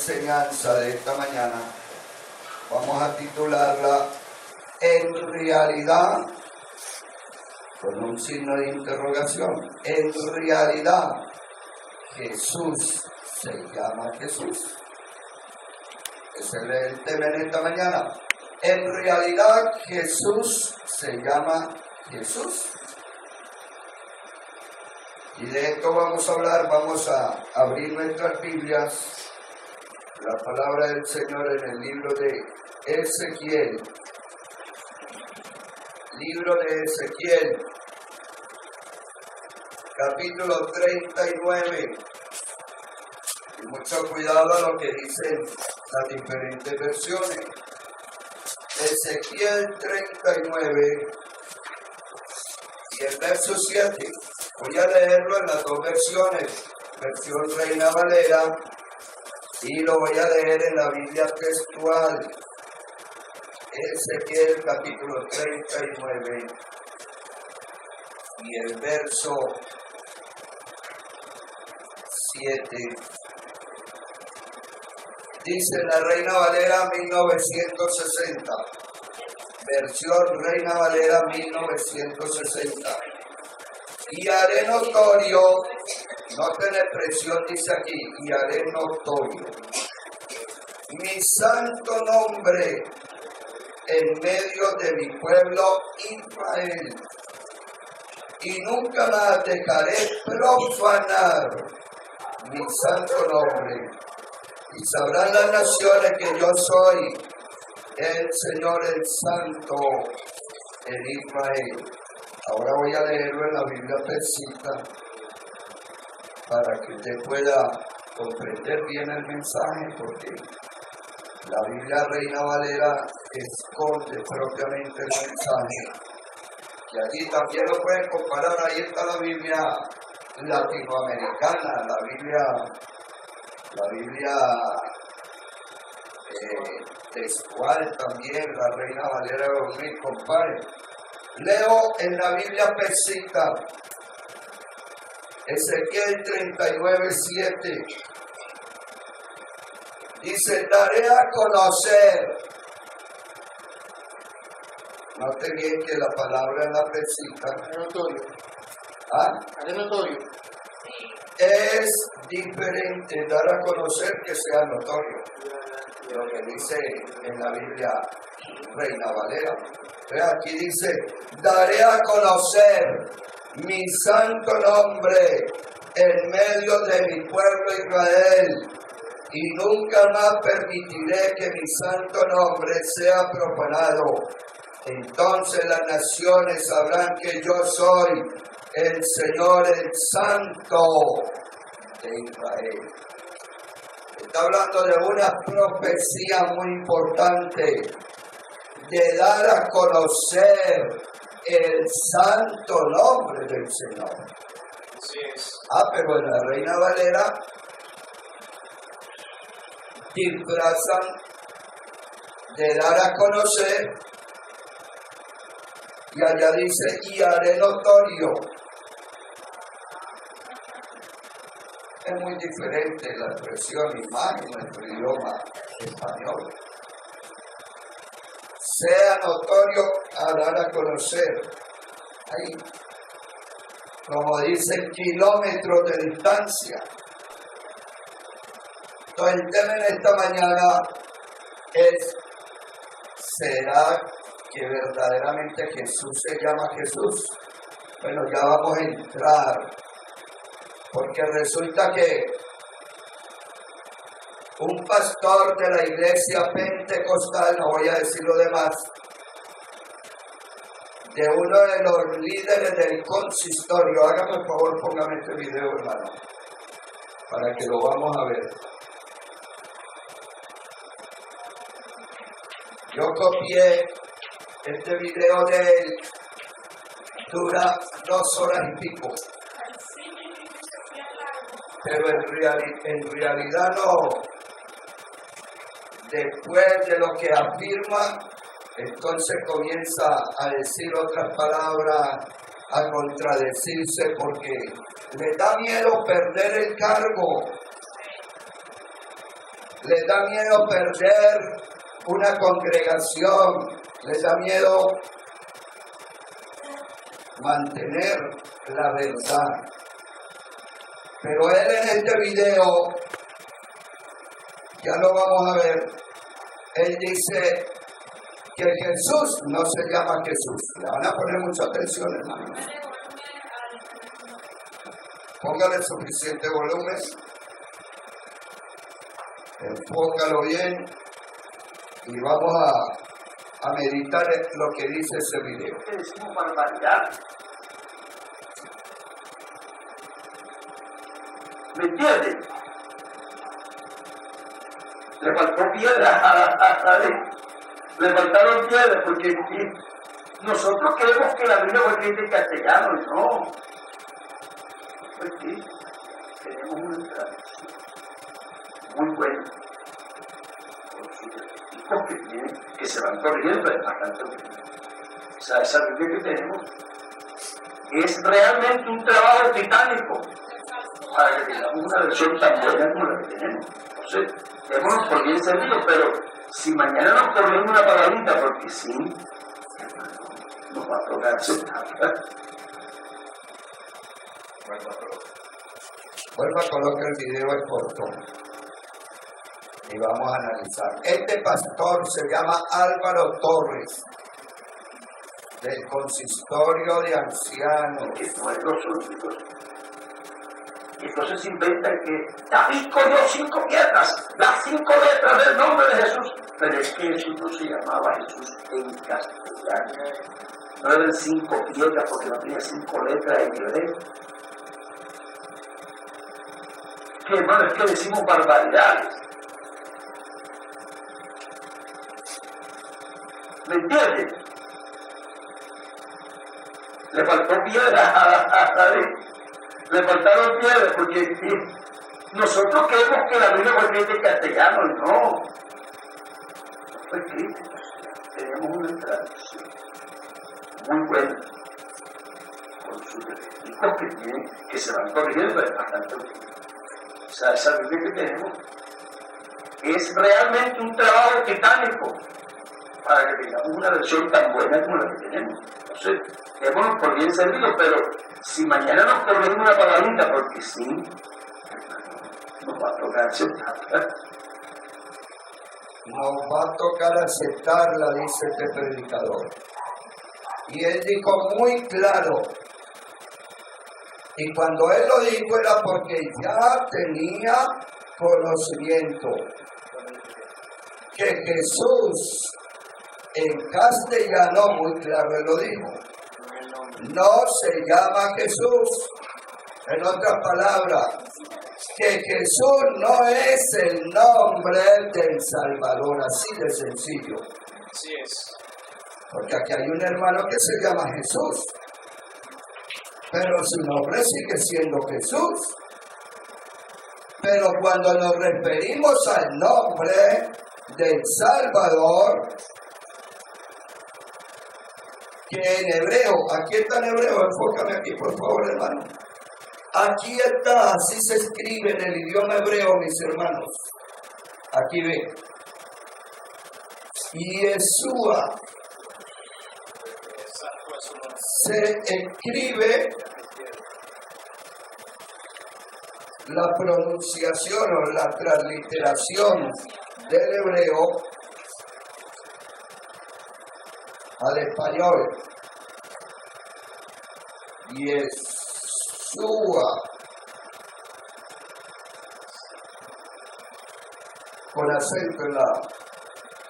Enseñanza de esta mañana vamos a titularla En realidad, con un signo de interrogación. En realidad, Jesús se llama Jesús. Ese es el tema en esta mañana. En realidad, Jesús se llama Jesús. Y de esto vamos a hablar. Vamos a abrir nuestras Biblias. La palabra del Señor en el libro de Ezequiel. Libro de Ezequiel, capítulo 39. Y mucho cuidado a lo que dicen las diferentes versiones. Ezequiel 39 y el verso 7. Voy a leerlo en las dos versiones. Versión Reina Valera. Y lo voy a leer en la Biblia textual. Ezequiel capítulo 39 y el verso 7. Dice la Reina Valera 1960. Versión Reina Valera 1960. Y haré notorio, noten la expresión, dice aquí, y haré notorio mi santo nombre en medio de mi pueblo Israel, y nunca más dejaré profanar mi santo nombre, y sabrán las naciones que yo soy el Señor, el Santo en Israel. Ahora voy a leerlo en la Biblia persista para que usted pueda comprender bien el mensaje, porque la Biblia Reina Valera esconde propiamente el mensaje. Y allí también lo pueden comparar. Ahí está la Biblia latinoamericana, la Biblia textual también, la Reina Valera de compare. Leo en la Biblia persista, Ezequiel 39:7. Dice, daré a conocer. Note bien que la palabra en la persista. Notorio. ¿Ah? ¿Es notorio? Es diferente dar a conocer que sea notorio. Lo que dice en la Biblia Reina Valera. Aquí dice, daré a conocer mi santo nombre en medio de mi pueblo Israel, y nunca más permitiré que mi santo nombre sea profanado. Entonces las naciones sabrán que yo soy el Señor, el Santo de Israel. Está hablando de una profecía muy importante, de dar a conocer el santo nombre del Señor. Así es. Pero en la Reina Valera disfrazan de dar a conocer, y allá dice, y haré notorio. Es muy diferente la expresión y más en nuestro idioma español. Sea notorio a dar a conocer. Ahí, como dicen, kilómetros de distancia. Entonces el tema en esta mañana es, ¿será que verdaderamente Jesús se llama Jesús? Bueno, ya vamos a entrar, porque resulta que un pastor de la iglesia pentecostal, no voy a decir lo demás, de uno de los líderes del consistorio, hágame por favor, póngame este video, hermano, para que lo vamos a ver. Yo copié este video de él, dura 2 horas y pico, pero en realidad no. Después de lo que afirma, entonces comienza a decir otras palabras, a contradecirse, porque le da miedo perder el cargo. Les da miedo perder una congregación, les da miedo mantener la verdad. Pero él en este video, ya lo vamos a ver, él dice que Jesús no se llama Jesús. Le van a poner mucha atención, hermano. Póngale suficiente volumen. Enfócalo bien y vamos a meditar en lo que dice ese video. Que decimos barbaridad. ¿Me entienden? Le faltó piedra a David. Le faltaron piedras porque nosotros creemos que la Biblia fue escrita en castellano y no. Pues sí, tenemos una traducción muy buena. Que se van corriendo de bastante bien. O sea, esa Biblia que tenemos es realmente un trabajo titánico para que tengamos una versión tan buena como la que tenemos. Entonces, démonos por bien servidos, pero si mañana nos corremos una palabrita, porque sí, nos va a tocar aceptarla. Vuelva a colocar el video en corto y vamos a analizar. Este pastor se llama Álvaro Torres, del Consistorio de Ancianos. Que no es los únicos. Y entonces inventan que David cogió 5 piedras, las 5 letras del nombre de Jesús. Pero es que Jesús no se llamaba Jesús en castellano. No eran 5 piedras porque no tenía 5 letras en hebreo. Que hermano, es que decimos barbaridades. ¿Me entienden? Le faltó piedra a David. Le faltaron piedras porque nosotros creemos que la Biblia fue escrita en castellano y no. Fue escrita. Tenemos una traducción muy buena con sus defectos que se van corrigiendo de bastante bien. O sea, esa Biblia que tenemos es realmente un trabajo titánico para que tengamos una versión tan buena como la que tenemos. Entonces, démonos por bien servidos, pero si mañana nos corremos una palabrita, porque sí, nos va a tocar aceptarla. Nos va a tocar aceptarla, dice este predicador. Y él dijo muy claro, y cuando él lo dijo era porque ya tenía conocimiento que Jesús en castellano, muy claro él lo dijo, no se llama Jesús. En otras palabras, que Jesús no es el nombre del Salvador, así de sencillo. Así es. Porque aquí hay un hermano que se llama Jesús, pero su nombre sigue siendo Jesús. Pero cuando nos referimos al nombre del Salvador, que en hebreo, aquí está en hebreo, enfócame aquí por favor hermano. Aquí está, así se escribe en el idioma hebreo, mis hermanos. Aquí ve. Yeshua se escribe la pronunciación o la transliteración del hebreo al español. Yeshua, con acento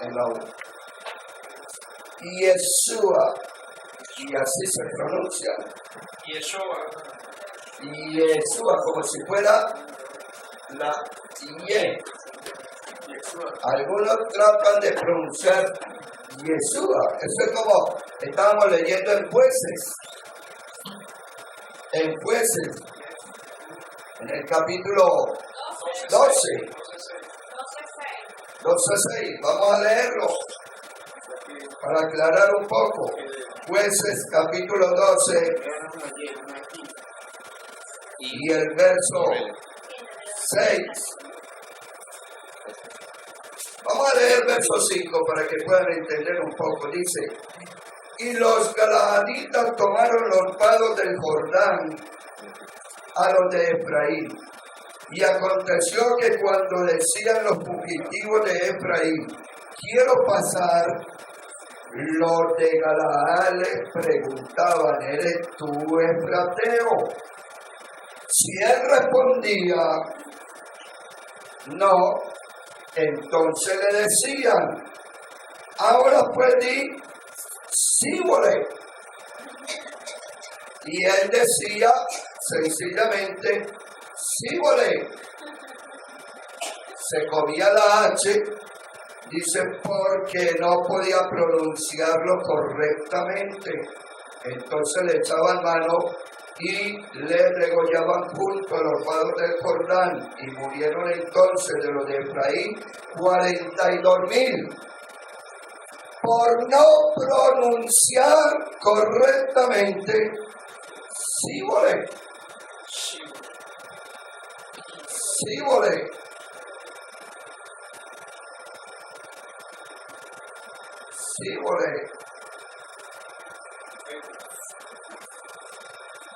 en la U. Yeshua, y así se pronuncia. Yeshua, como si fuera la ye. Algunos tratan de pronunciar Yeshua. Eso es como estábamos leyendo en Jueces. En Jueces, en el capítulo 12. 12:6. Vamos a leerlo para aclarar un poco. Jueces capítulo 12 y el verso 6. Vamos a leer verso 5 para que puedan entender un poco. Dice, y los galaaditas tomaron los vados del Jordán a los de Efraín. Y aconteció que cuando decían los fugitivos de Efraín, quiero pasar, los de Galaad les preguntaban, ¿eres tú efrateo? Si él respondía, no, entonces le decían, ahora pues di, síbole. Y él decía sencillamente, síbole. Se comía la H, dice, porque no podía pronunciarlo correctamente. Entonces le echaban mano y le degollaban junto a los vados del Jordán, y murieron entonces de los de Efraín 42,000 por no pronunciar correctamente síbole. Síbole. Síbole.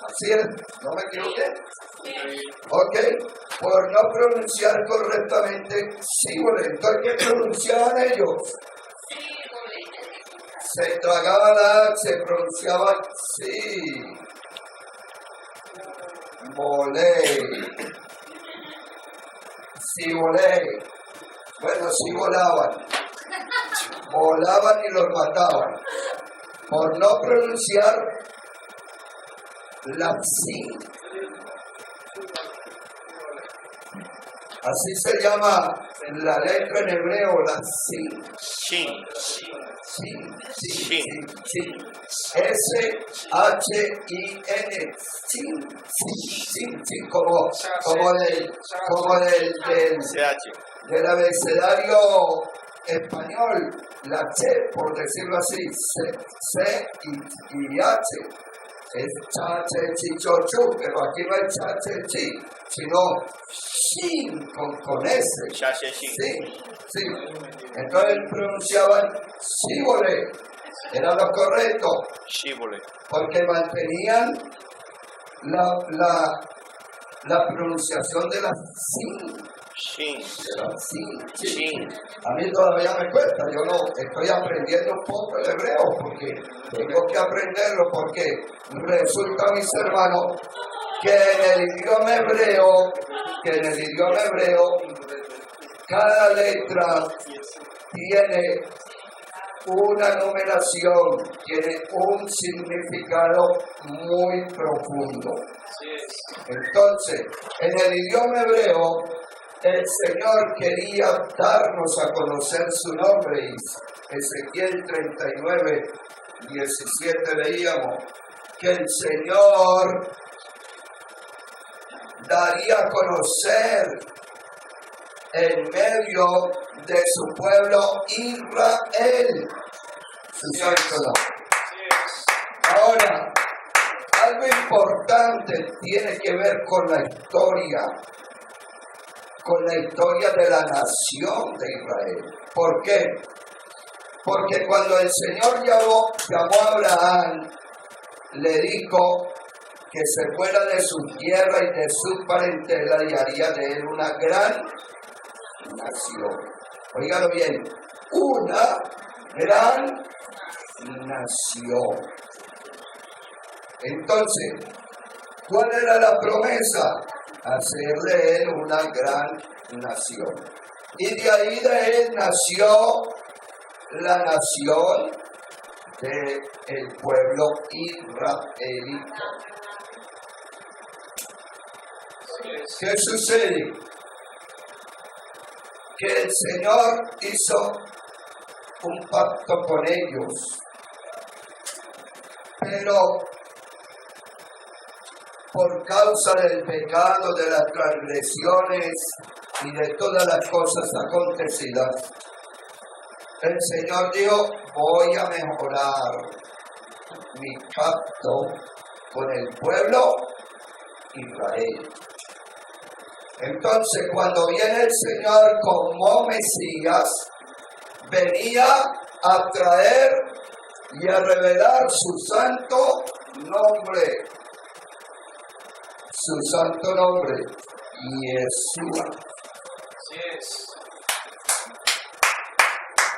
Así es, ¿no me equivoqué? Ok, por no pronunciar correctamente síbole. Entonces, ¿qué pronunciaban ellos? Se tragaba la H, se pronunciaba sí. Volé. Sí volé. Bueno, sí volaban. Volaban y los mataban. Por no pronunciar la sí. Así se llama en la letra en hebreo la sí. Shin. Sí. S-H-I-N. Sí. Como del abecedario español, la C, por decirlo así, C y H. Es chache, chichochu, pero aquí no es chache, chi, sino shin con S. Sí. Entonces pronunciaban síbole, era lo correcto, porque mantenían la pronunciación de la sí. Sí. A mí todavía me cuesta, yo no estoy aprendiendo un poco el hebreo, porque tengo que aprenderlo, porque resulta, mis hermanos, que en el idioma hebreo, cada letra tiene una numeración, tiene un significado muy profundo. Entonces, en el idioma hebreo, el Señor quería darnos a conocer su nombre. Ezequiel 39, 17 leíamos que el Señor daría a conocer en medio de su pueblo Israel su santo nombre. Ahora, algo importante tiene que ver con la historia de la nación de Israel. ¿Por qué? Porque cuando el Señor llamó a Abraham, le dijo que se fuera de su tierra y de su parentela y haría de él una gran nación. Óigalo bien, una gran nación. Entonces, ¿cuál era la promesa? Hacer de él una gran nación. Y de ahí de él nació la nación del pueblo israelita. ¿Qué sucede? Que el Señor hizo un pacto con ellos, pero por causa del pecado, de las transgresiones y de todas las cosas acontecidas, el Señor dijo, voy a mejorar mi pacto con el pueblo Israel. Entonces, cuando viene el Señor como Mesías, venía a traer y a revelar su santo nombre. Su santo nombre, Yeshua. Así es.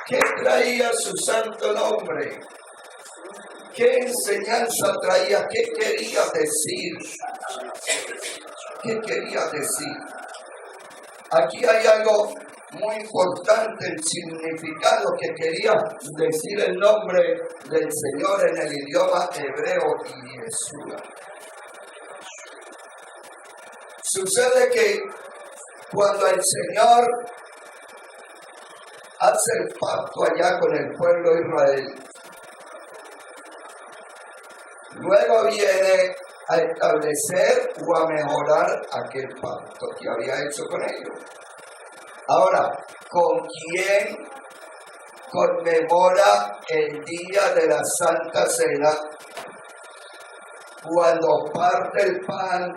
¿Qué traía su santo nombre? ¿Qué enseñanza traía? ¿Qué quería decir? ¿Qué quería decir? Aquí hay algo muy importante, el significado que quería decir el nombre del Señor en el idioma hebreo, Yeshua. Sucede que cuando el Señor hace el pacto allá con el pueblo de Israel, luego viene a establecer o a mejorar aquel pacto que había hecho con ellos. Ahora, ¿con quién conmemora el día de la Santa Cena? Cuando parte el pan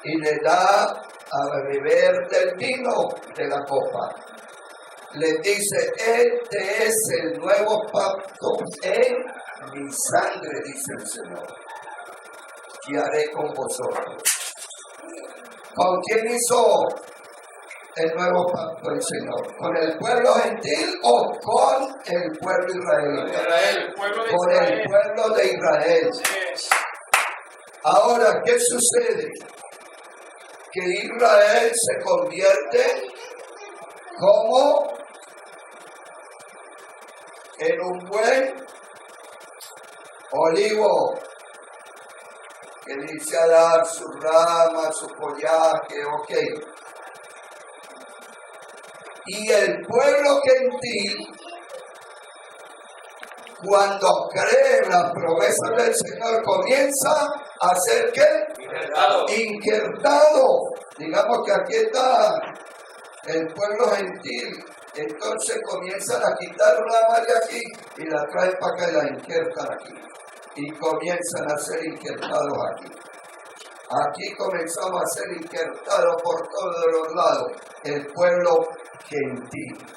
y le da a beber del vino de la copa. Les dice, este es el nuevo pacto en mi sangre, dice el Señor, que haré con vosotros. ¿Con quién hizo el nuevo pacto el Señor? ¿Con el pueblo gentil o con el pueblo israelita? Israel, pueblo de Con Israel. el pueblo de Israel. Así es. Ahora, ¿qué sucede? Que Israel se convierte como en un buen olivo que inicia a dar su rama, su follaje, ok. Y el pueblo gentil, cuando cree en las promesas del Señor, comienza a ser ¿qué? Injertado. Digamos que aquí está el pueblo gentil. Entonces comienzan a quitar ramas de aquí y la traen para acá y la injertan aquí. Y comienzan a ser injertados aquí. Aquí comenzamos a ser injertados por todos los lados. El pueblo gentil.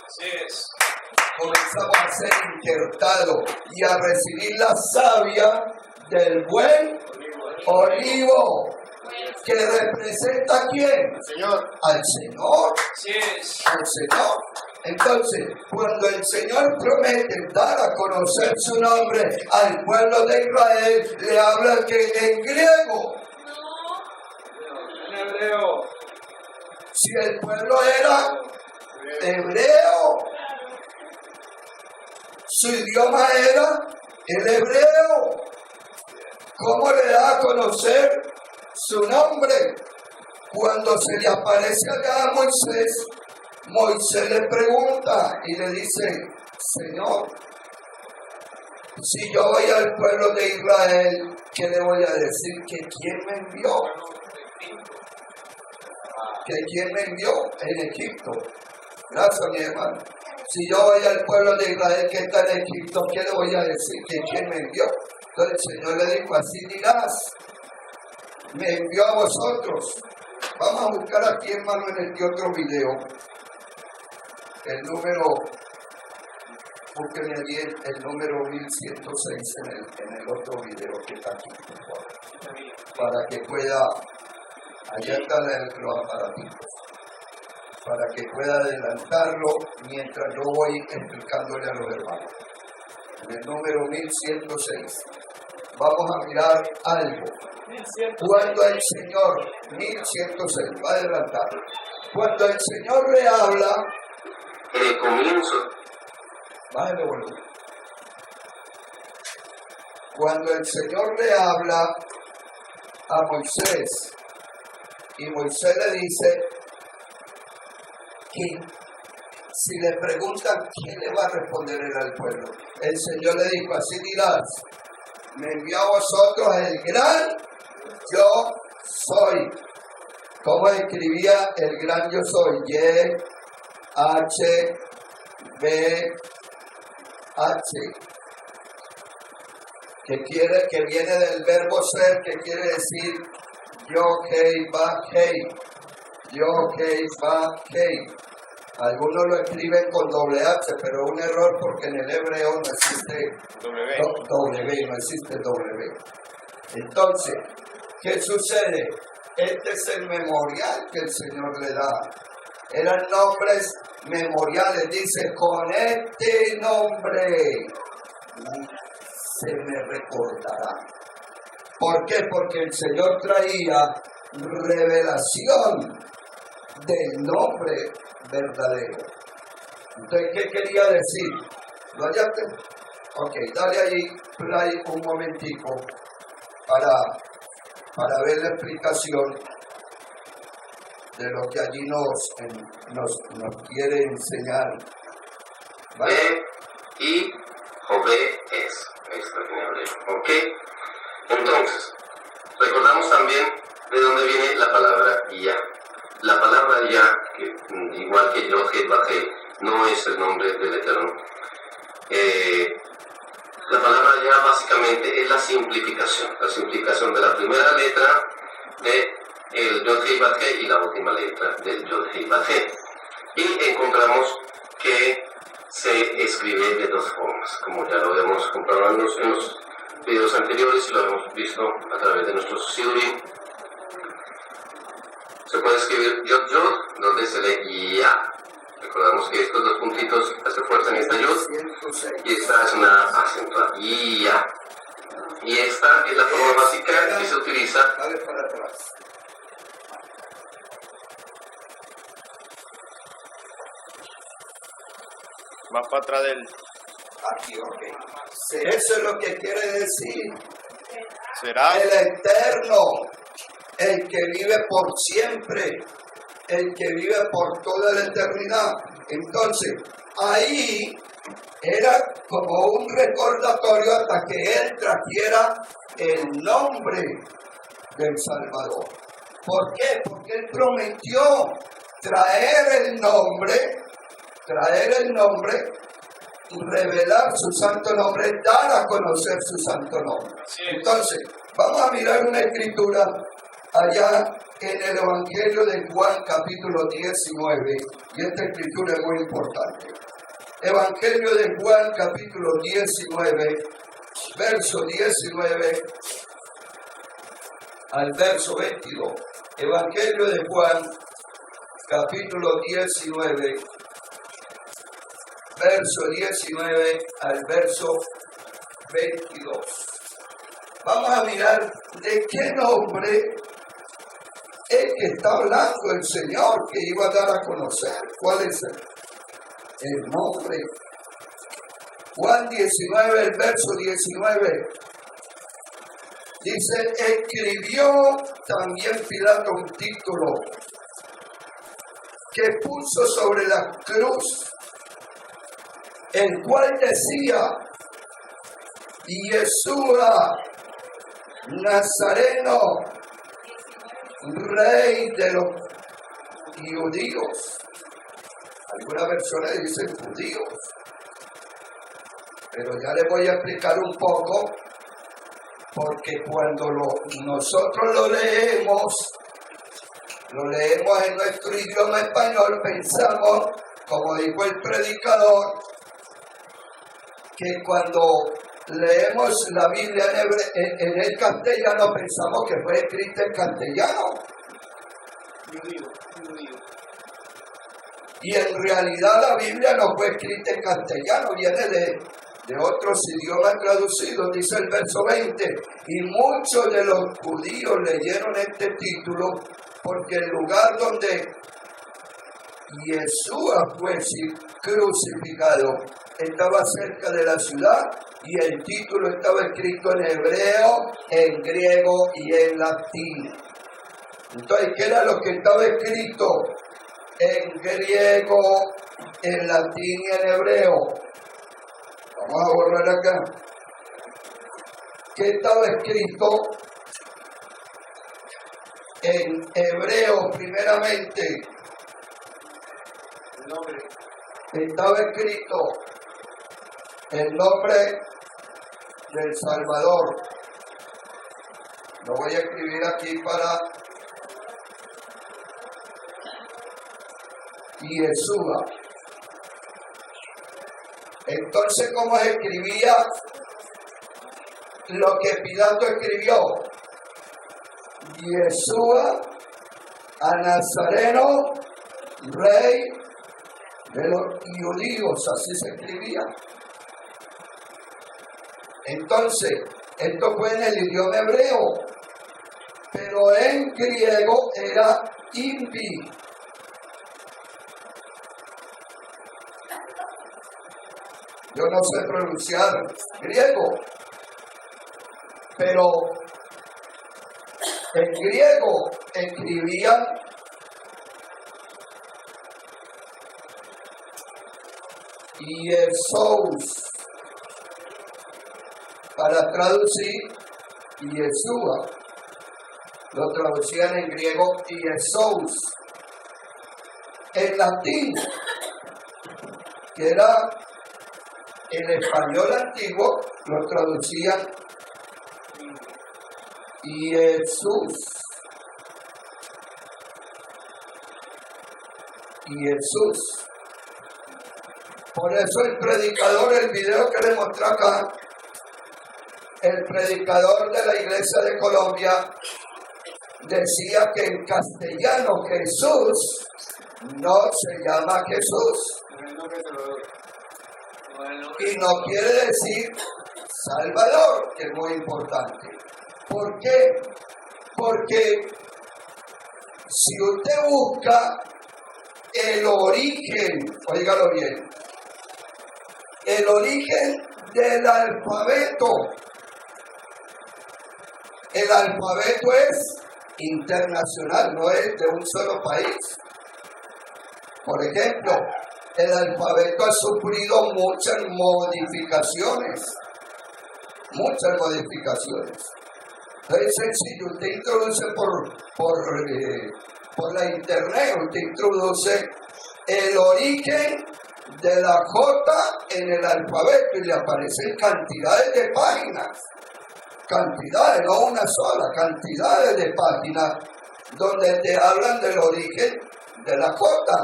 Así es. Comenzamos a ser injertados y a recibir la savia del buen olivo, que representa ¿a quién? Señor. Al Señor, Así es. al Señor. Entonces, cuando el Señor promete dar a conocer su nombre al pueblo de Israel, le habla que en griego, En hebreo. si el pueblo era hebreo, su idioma era el hebreo. ¿Cómo le da a conocer su nombre? Cuando se le aparece allá a Moisés, Moisés le pregunta y le dice, Señor, si yo voy al pueblo de Israel, ¿qué le voy a decir? ¿Que quién me envió? ¿Que quién me envió? En Egipto. Gracias, mi hermano. Si yo voy al pueblo de Israel que está en Egipto, ¿qué le voy a decir? ¿Que quién me envió? Entonces el Señor le dijo, así dirás, me envió a vosotros. Vamos a buscar aquí, hermano, en este otro video, el número, búsquenme allí el número 1106 en el otro video que está aquí, por favor, para que pueda, allá está los aparatitos, para que pueda adelantarlo mientras yo voy explicándole a los hermanos. En el número 1106, vamos a mirar algo. Cuando el Señor, 1106, va a adelantar, cuando el Señor le habla, El comienzo. bájale volumen. Cuando el Señor le habla a Moisés, y Moisés le dice que si le preguntan, ¿quién le va a responder él al pueblo? El Señor le dijo, así dirás, me envió a vosotros el gran yo soy. ¿Cómo escribía el gran yo soy? Y, H, B, H. Que viene del verbo ser, que quiere decir yo, hey, va, hey. Yohei. Algunos lo escriben con doble H, pero es un error porque en el hebreo no existe W. W, no existe W. Entonces, ¿qué sucede? Este es el memorial que el Señor le da. Eran nombres memoriales. Dice, con este nombre se me recordará. ¿Por qué? Porque el Señor traía revelación del nombre verdadero. Entonces, ¿qué quería decir? ¿Lo hallaste? Ok, dale ahí play un momentico para ver la explicación de lo que allí nos quiere enseñar. ¿Vale? Y Jové es esto en hebreo. ¿Ok? Entonces, recordamos también de dónde viene la palabra Ya. La palabra Ya, que igual que Yod-Heh-Vah-Heh, no es el nombre del Eterno. La palabra Ya básicamente es la simplificación de la primera letra del Yod-Heh-Vah-Heh y la última letra del Yod-Heh-Vah-Heh. Y encontramos que se escribe de dos formas, como ya lo habíamos comprobado en los videos anteriores y lo hemos visto a través de nuestros sidurim. Se puede escribir Yod, donde se lee Ya. Recordamos que estos dos puntitos hace fuerza en esta Yod y esta es una acentuada. Ya. Y esta es la forma básica que se utiliza. Dale para atrás. Más para atrás del. Aquí, ok. Eso es lo que quiere decir. ¿Será? El eterno, el que vive por siempre, el que vive por toda la eternidad. Entonces, ahí era como un recordatorio hasta que él trajera el nombre del Salvador. ¿Por qué? Porque él prometió traer el nombre, revelar su santo nombre, dar a conocer su santo nombre. Entonces, vamos a mirar una escritura allá en el Evangelio de Juan, capítulo 19, y esta escritura es muy importante. Evangelio de Juan, capítulo 19, verso 19 al verso 22. Evangelio de Juan, capítulo 19, verso 19 al verso 22. Vamos a mirar de qué nombre es que está hablando el Señor que iba a dar a conocer. ¿Cuál es el nombre? Juan 19, el verso 19. Dice, escribió también Pilato un título que puso sobre la cruz, el cual decía, Yeshua Nazareno, Rey de los judíos. Algunas versiones dicen judíos, pero ya les voy a explicar un poco, porque cuando nosotros lo leemos en nuestro idioma español, pensamos, como dijo el predicador, que cuando leemos la Biblia en el castellano pensamos que fue escrita en castellano. Y en realidad la Biblia no fue escrita en castellano, viene de otros idiomas traducidos, dice el verso 20. Y muchos de los judíos leyeron este título porque el lugar donde Yeshua fue crucificado estaba cerca de la ciudad y el título estaba escrito en hebreo, en griego y en latín. Entonces, ¿qué era lo que estaba escrito en griego, en latín y en hebreo? Vamos a borrar acá. ¿Qué estaba escrito en hebreo primeramente? El nombre. Estaba escrito el nombre del Salvador. Lo voy a escribir aquí para y Yeshua. Entonces, ¿cómo se escribía lo que Pilato escribió? Yeshua a Nazareno, rey de los judíos, así se escribía. Entonces, esto fue en el idioma hebreo, pero en griego era impi. Yo no sé pronunciar griego, pero en griego escribían Jesús, para traducir Yeshua, lo traducían en griego Jesús. En latín, que era el español antiguo, lo traducían Jesús. Jesús. Por eso el predicador, el video que le mostré acá, el predicador de la iglesia de Colombia decía que en castellano Jesús no se llama Jesús. Y no quiere decir Salvador, que es muy importante. ¿Por qué? Porque si usted busca el origen, óigalo bien, el origen del alfabeto, el alfabeto es internacional, no es de un solo país. Por ejemplo, el alfabeto ha sufrido muchas modificaciones. Es sencillo, usted introduce por la internet, usted introduce el origen de la J en el alfabeto y le aparecen cantidades de páginas. Cantidades, no una sola, cantidades de páginas donde te hablan del origen de la J.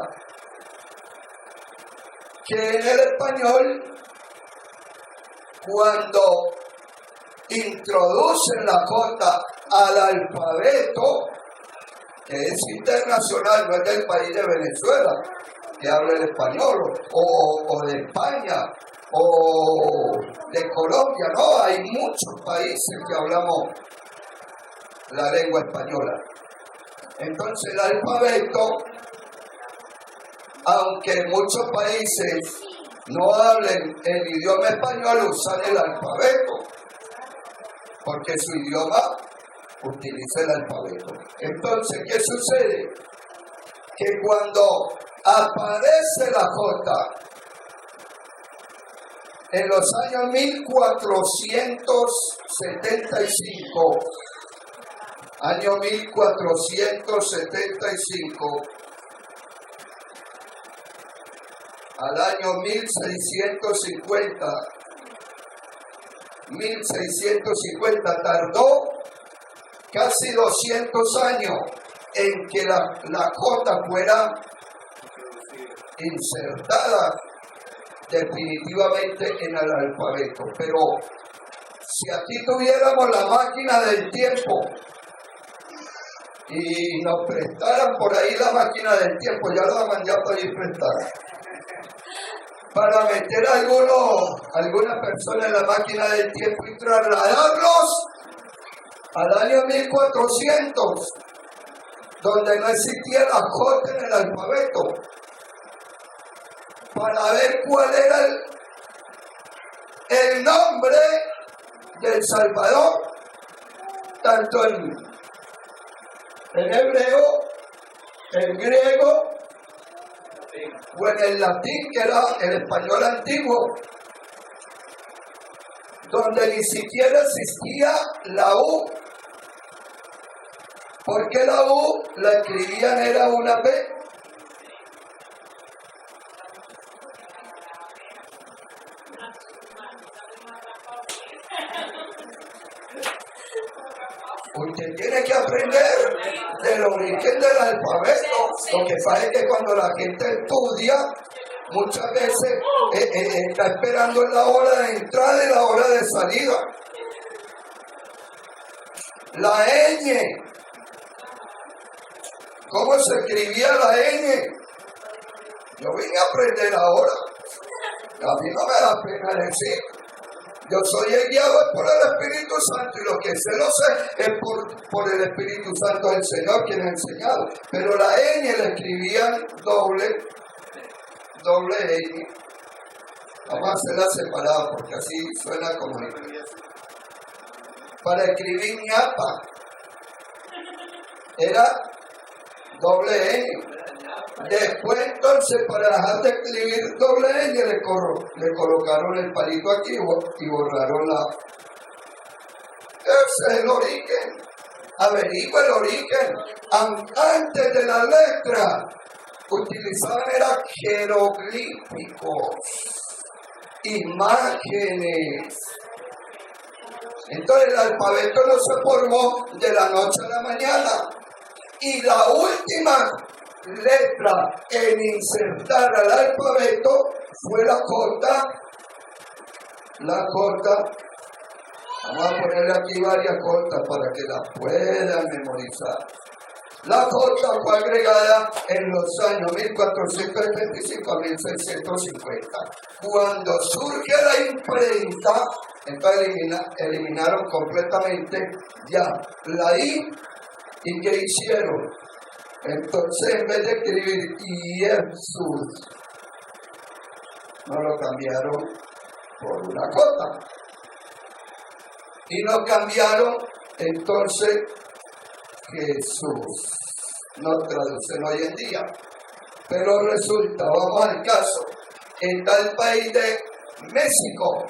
Que en el español, cuando introducen la J al alfabeto, que es internacional, no es del país de Venezuela, que habla el español, o de España, o de Colombia, no, hay muchos países que hablamos la lengua española. Entonces el alfabeto, aunque muchos países no hablen el idioma español, usan el alfabeto, porque su idioma utiliza el alfabeto. Entonces, ¿qué sucede? Que cuando aparece la J en los años 1475, año 1475, al año 1650 tardó casi 200 años en que la J fuera insertada definitivamente en el alfabeto. Pero si aquí tuviéramos la máquina del tiempo y nos prestaran por ahí la máquina del tiempo, ya la van ya para ir prestar, para meter a alguna persona en la máquina del tiempo y trasladarlos al año 1400, donde no existía la J en el alfabeto, para ver cuál era el nombre del Salvador, tanto en hebreo, en griego, o en el latín, que era el español antiguo, donde ni siquiera existía la U, porque la U la escribían era una P. Usted tiene que aprender del origen del alfabeto. Lo que pasa es que cuando la gente estudia, muchas veces está esperando la hora de entrada y la hora de salida. La ñ. ¿Cómo se escribía la ñ? Yo vine a aprender ahora. A mí no me da pena decir. Yo soy el guiado por el Espíritu Santo y lo que sé lo sé es por el Espíritu Santo del Señor quien ha enseñado. Pero la ñ la escribían doble ñ. Vamos a hacerla separada porque así suena como inglés. Para escribir ñapa era doble ñ. Después entonces para dejar de escribir doble ñ le colocaron el palito aquí y borraron la. Ese es el origen. Averigua el origen. Antes de la letra utilizaban era jeroglíficos, imágenes. Entonces el alfabeto no se formó de la noche a la mañana. Y la última letra en insertar al alfabeto fue la corta. Vamos a ponerle aquí varias cortas para que las puedan memorizar. La corta fue agregada en los años 1475 a 1650. Cuando surge la imprenta, entonces eliminaron completamente ya la I. ¿Y qué hicieron? Entonces, en vez de escribir Jesús, no lo cambiaron por una cota. Y no cambiaron, entonces, Jesús. No traducen hoy en día. Pero resulta, vamos al caso, está el país de México.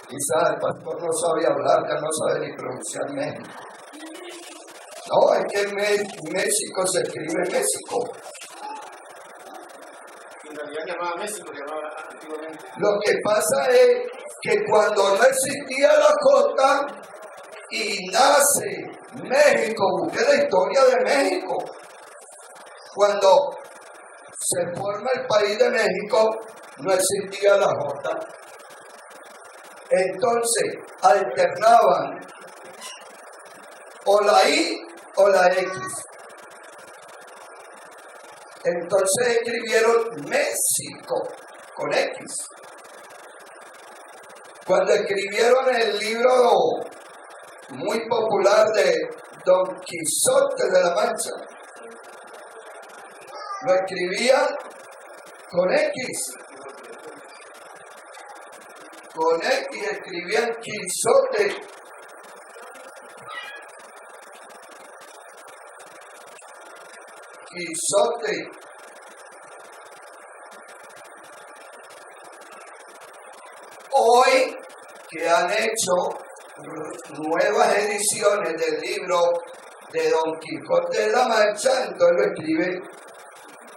Quizás el pastor no sabe hablar, ya no sabe ni pronunciar México. No, es que en México se escribe México. En realidad llamaba México, llamaba antiguamente. Lo que pasa es que cuando no existía la cota y nace México, busqué la historia de México. Cuando se forma el país de México, no existía la J. Entonces, alternaban o la I o la X. Entonces escribieron México con X. Cuando escribieron el libro muy popular de Don Quijote de la Mancha, lo escribían con X. Con X escribían Quijote. Quijote. Hoy que han hecho nuevas ediciones del libro de Don Quijote de la Mancha, entonces lo escriben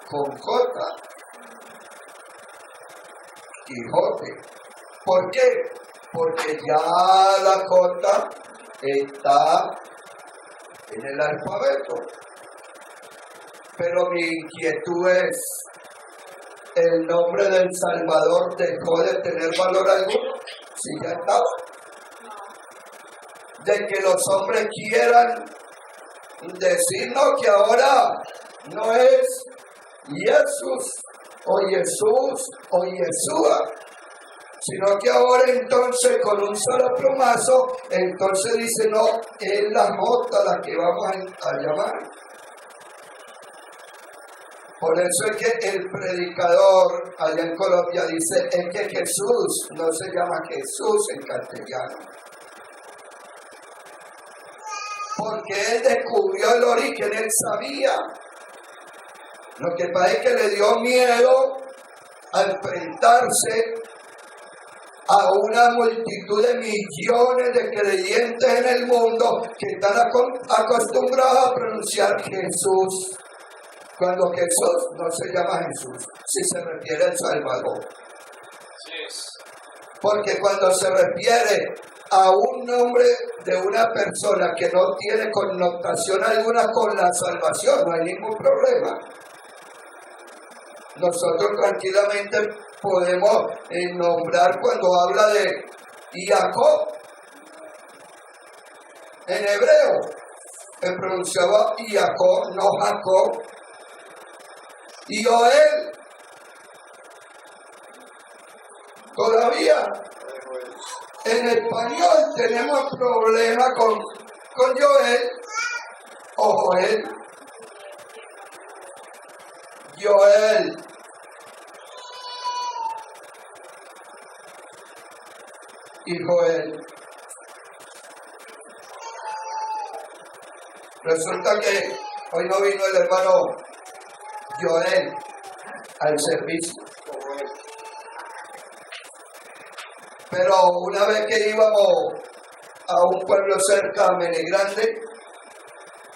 con J. Quijote. ¿Por qué? Porque ya la J está en el alfabeto. Pero mi inquietud es, ¿el nombre del Salvador dejó de tener valor alguno? Si ya estaba. De que los hombres quieran decirnos que ahora no es Jesús o Jesús o Yeshua, sino que ahora entonces con un solo plumazo, entonces dice no, es la J la que vamos a llamar. Por eso es que el predicador allá en Colombia dice, es que Jesús no se llama Jesús en castellano. Porque él descubrió el origen, él sabía. Lo que pasa es que le dio miedo a enfrentarse a una multitud de millones de creyentes en el mundo que están acostumbrados a pronunciar Jesús. Cuando Jesús no se llama Jesús, si se refiere al Salvador. Así es. Porque cuando se refiere a un nombre de una persona que no tiene connotación alguna con la salvación, no hay ningún problema. Nosotros tranquilamente podemos nombrar cuando habla de Jacob. En hebreo se pronunciaba Jacob, no Jacob. Y Joel. Todavía en español tenemos problemas con Joel o Joel. Joel. Y Joel. Resulta que hoy no vino el hermano Joel al servicio. Pero una vez que íbamos a un pueblo cerca a Menegrande,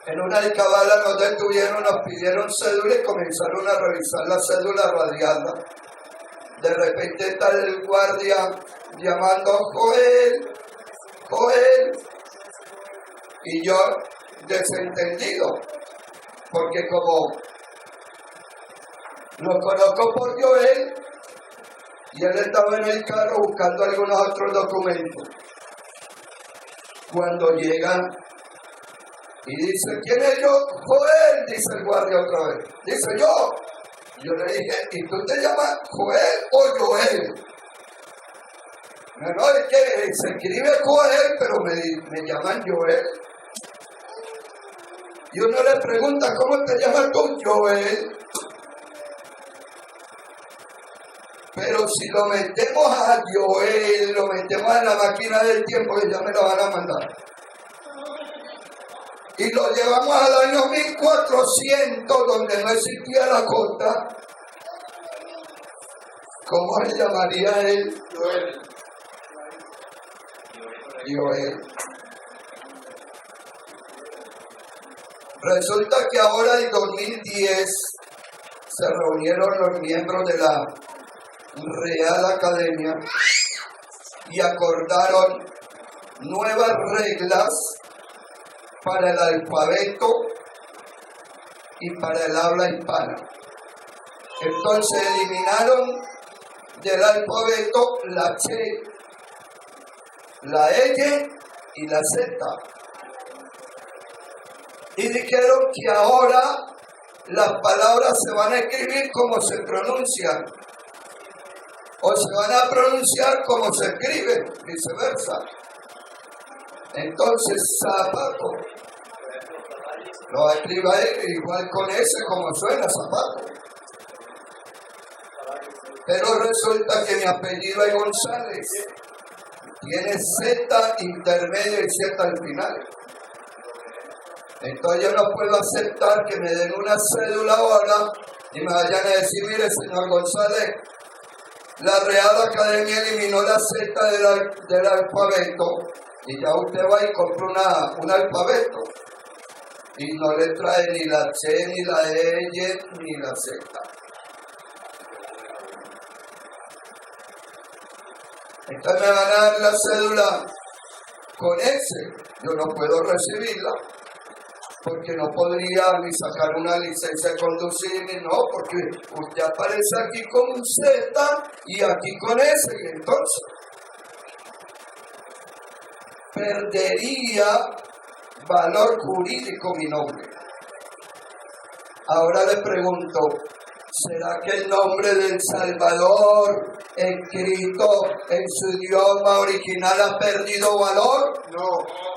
en una alcabala nos detuvieron, nos pidieron cédula y comenzaron a revisar la cédula radiada. De repente está el guardia llamando Joel, Joel, y yo desentendido, porque como lo conozco por Joel, y él estaba en el carro buscando algunos otros documentos. Cuando llegan y dice, ¿quién es yo? Joel, dice el guardia otra vez. Dice yo. Yo le dije, ¿y tú te llamas Joel o Joel? No, es que se escribe Joel, pero me llaman Joel. Y uno le pregunta, ¿cómo te llamas tú? Joel. Pero si lo metemos a Joel, lo metemos en la máquina del tiempo, que ya me lo van a mandar. Y lo llevamos al año 1400, donde no existía la costa. ¿Cómo se llamaría él? Joel. Joel. Resulta que ahora en 2010 se reunieron los miembros de la Real Academia y acordaron nuevas reglas para el alfabeto y para el habla hispana. Entonces eliminaron del alfabeto la Ch, la L y la Z. Y dijeron que ahora las palabras se van a escribir como se pronuncian, o se van a pronunciar como se escriben, viceversa. Entonces, zapato, lo escriba igual con S como suena, zapato. Pero resulta que mi apellido es González, tiene Z intermedio y Z al final. Entonces yo no puedo aceptar que me den una cédula ahora y me vayan a decir, mire señor González, la Real Academia eliminó la Z del alfabeto y ya usted va y compra un alfabeto y no le trae ni la Ch, ni la E, ni la Z. Entonces me van a dar la cédula con S, yo no puedo recibirla porque no podría ni sacar una licencia de conducir ni no, porque usted aparece aquí con un Z y aquí con S, y entonces perdería valor jurídico mi nombre. Ahora le pregunto, ¿será que el nombre del Salvador escrito en su idioma original ha perdido valor? No.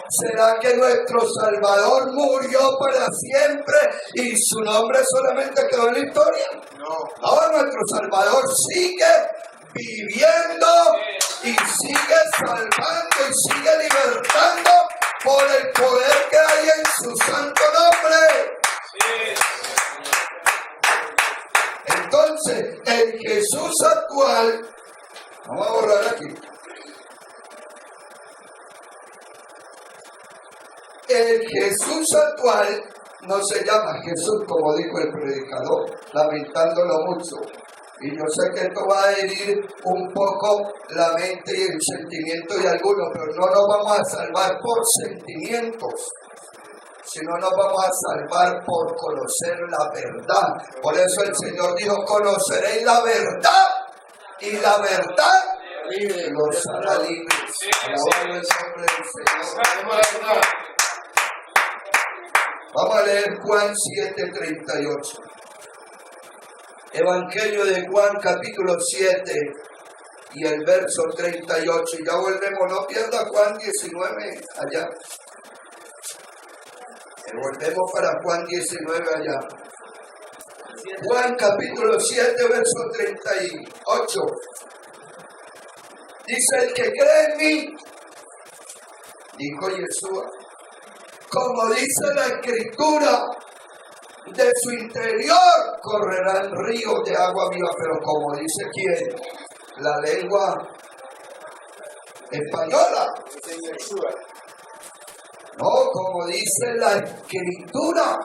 ¿Será que nuestro Salvador murió para siempre y su nombre solamente quedó en la historia? No. No, nuestro Salvador sigue viviendo y sigue salvando y sigue libertando por el poder que hay en su santo nombre. Entonces, el Jesús actual, vamos a borrar aquí. El Jesús actual no se llama Jesús como dijo el predicador, lamentándolo mucho. Y yo sé que esto va a herir un poco la mente y el sentimiento de algunos, pero no nos vamos a salvar por sentimientos, sino nos vamos a salvar por conocer la verdad. Por eso el Señor dijo, conoceréis la verdad, y la verdad los hará libres. Alabado el nombre del Señor. Vamos a leer Juan 7:38. Evangelio de Juan, capítulo 7 y el verso 38. Ya volvemos, no pierda Juan 19 allá. Volvemos para Juan 19 allá. Juan capítulo 7, verso 38. Dice, el que cree en mí, dijo Jesús, como dice la Escritura, de su interior correrán ríos de agua viva. Pero como dice quién, la lengua española. No, como dice la Escritura.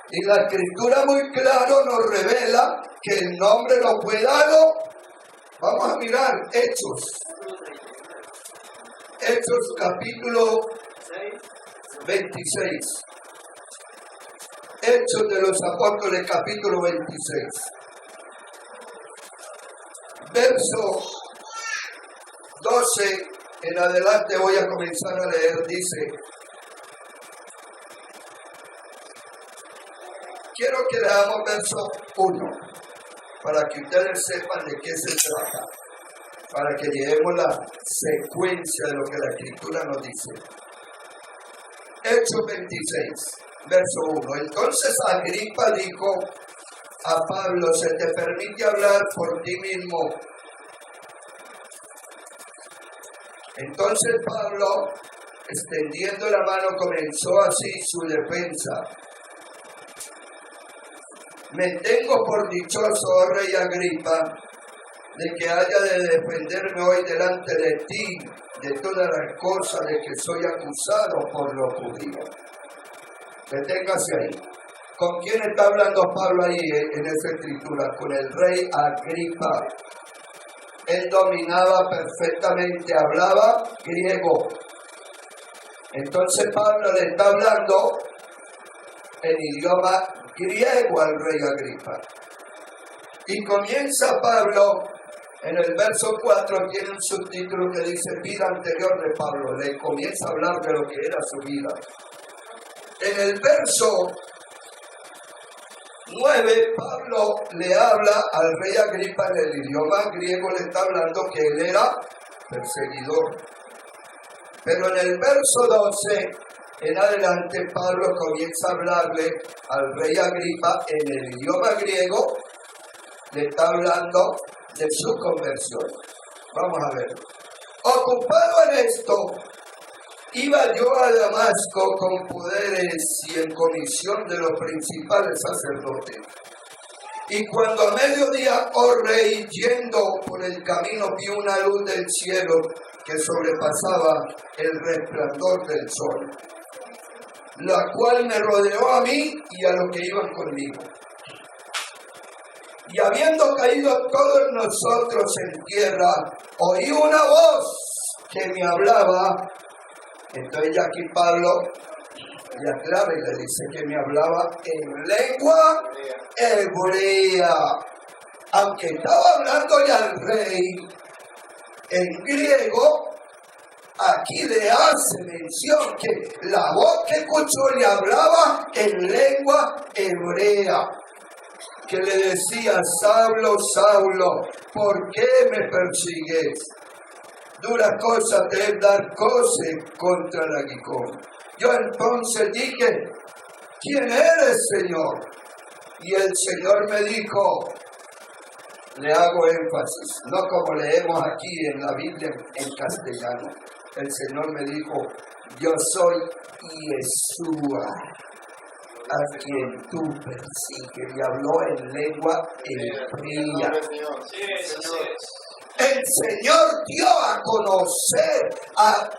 Y la Escritura muy claro nos revela que el nombre nos fue dado. Vamos a mirar Hechos. Hechos capítulo 26. Hechos de los Apóstoles capítulo 26. Verso 12 en adelante voy a comenzar a leer. Dice, quiero que leamos verso 1 para que ustedes sepan de qué se trata, para que llevemos la secuencia de lo que la Escritura nos dice. Hechos 26, verso 1. Entonces Agripa dijo a Pablo, se te permite hablar por ti mismo. Entonces Pablo, extendiendo la mano, comenzó así su defensa. Me tengo por dichoso, oh rey Agripa, de que haya de defenderme hoy delante de ti de todas las cosas de que soy acusado por los judíos. Deténgase ahí. ¿Con quién está hablando Pablo ahí en esa escritura? Con el rey Agripa. Él dominaba perfectamente, hablaba griego. Entonces Pablo le está hablando en idioma griego al rey Agripa. Y comienza Pablo, en el verso 4 tiene un subtítulo que dice vida anterior de Pablo. Le comienza a hablar de lo que era su vida. En el verso 9, Pablo le habla al rey Agripa en el idioma griego, le está hablando que él era perseguidor. Pero en el verso 12 en adelante, Pablo comienza a hablarle al rey Agripa en el idioma griego, le está hablando de su conversión. Vamos a ver. Ocupado en esto, iba yo a Damasco con poderes y en comisión de los principales sacerdotes. Y cuando a mediodía, oh rey, yendo por el camino, vi una luz del cielo que sobrepasaba el resplandor del sol, la cual me rodeó a mí y a los que iban conmigo. Y habiendo caído todos nosotros en tierra, oí una voz que me hablaba. Entonces ya aquí Pablo le aclara y le dice que me hablaba en lengua hebrea. Aunque estaba hablándole al rey en griego, aquí le hace mención que la voz que escuchó le hablaba en lengua hebrea, que le decía, Saulo, Saulo, ¿por qué me persigues? Dura cosa te es dar coce contra el aguijón. Yo entonces dije, ¿quién eres, Señor? Y el Señor me dijo, le hago énfasis, no como leemos aquí en la Biblia en castellano. El Señor me dijo, yo soy Yeshua, a quien tú persigues. Y habló en lengua hebrea. El Señor dio a conocer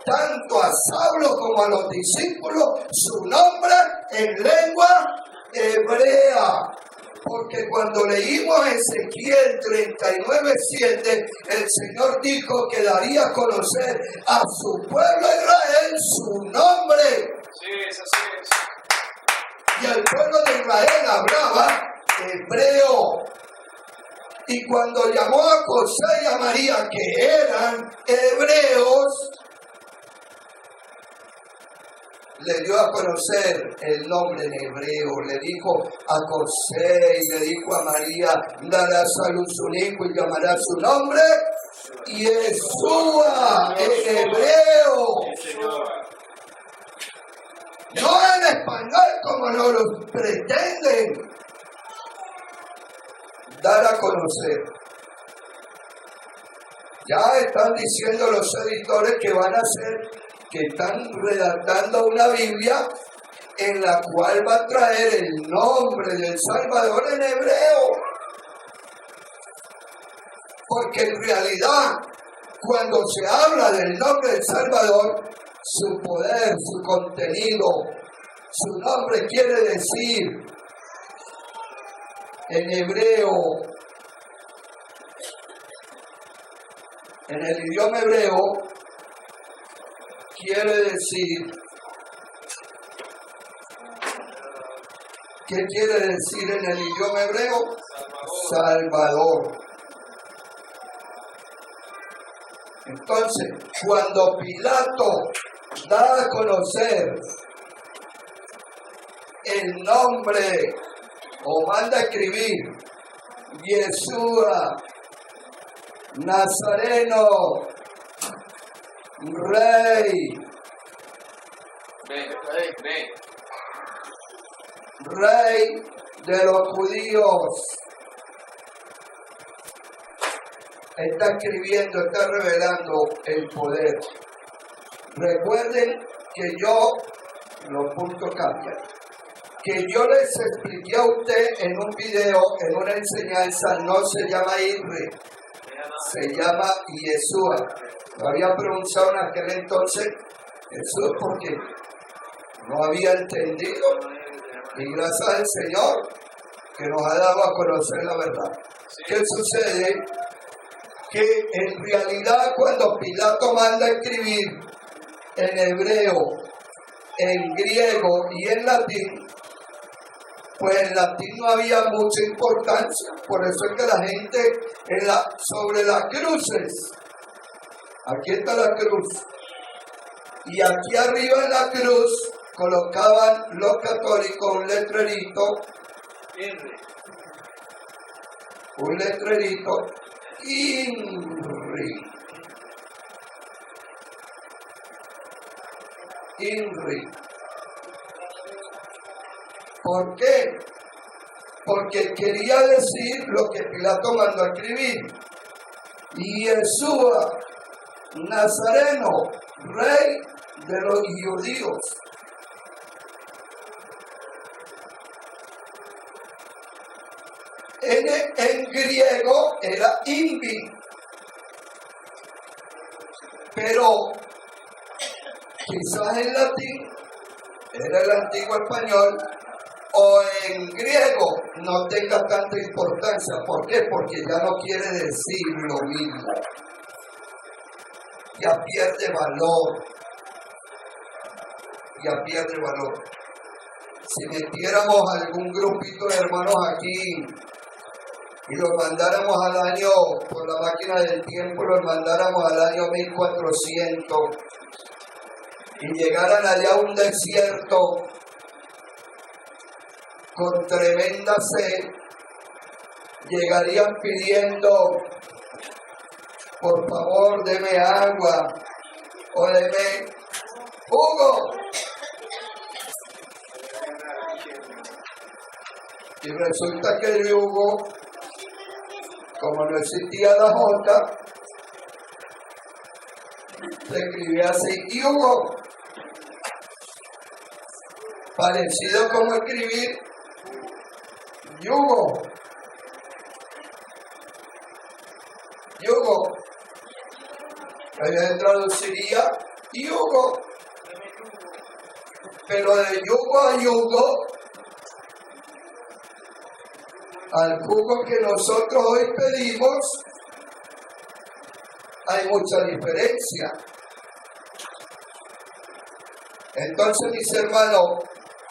tanto a Saulo como a los discípulos su nombre en lengua hebrea. Porque cuando leímos Ezequiel 39:7, el Señor dijo que daría a conocer a su pueblo Israel su nombre. Sí, es así es. Y el pueblo de Israel hablaba hebreo. Y cuando llamó a José y a María, que eran hebreos, le dio a conocer el nombre en hebreo. Le dijo a José y le dijo a María: darás a luz un hijo y llamará su nombre Yeshua, en hebreo. No en español como no lo pretenden dar a conocer. Ya están diciendo los editores que van a hacer, que están redactando una Biblia en la cual va a traer el nombre del Salvador en hebreo. Porque en realidad, cuando se habla del nombre del Salvador, su poder, su contenido, su nombre quiere decir en hebreo, en el idioma hebreo, quiere decir, ¿qué quiere decir en el idioma hebreo? Salvador. Entonces, cuando Pilato da a conocer el nombre o manda a escribir Yeshua, Nazareno, Rey, Rey de los judíos, está escribiendo, está revelando el poder. Recuerden que los puntos cambian, que yo les expliqué a usted en un video, en una enseñanza, no se llama Irre, se llama Yeshua. Lo había pronunciado en aquel entonces Jesús porque no había entendido, y gracias al Señor que nos ha dado a conocer la verdad. ¿Qué sucede? Que en realidad cuando Pilato manda a escribir en hebreo, en griego y en latín, pues en latín no había mucha importancia. Por eso es que la gente sobre las cruces, aquí está la cruz, y aquí arriba en la cruz colocaban los católicos un letrerito, INRI. ¿Por qué? Porque quería decir lo que Pilato mandó a escribir. Yeshua, Nazareno, Rey de los judíos. En griego era Invi, pero quizás en latín era el antiguo español, o en griego no tenga tanta importancia. ¿Por qué? Porque ya no quiere decir lo mismo, ya pierde valor, Si metiéramos algún grupito de hermanos aquí y los mandáramos al año, por la máquina del tiempo, los mandáramos al año 1400 y llegaran allá a un desierto con tremenda sed, llegarían pidiendo: por favor, deme agua o deme jugo. Y resulta que el yugo, como no existía la J, se escribía así: yugo, parecido como escribir yugo. Ella traduciría yugo, pero de yugo a yugo al jugo que nosotros hoy pedimos, hay mucha diferencia. Entonces, mis hermanos,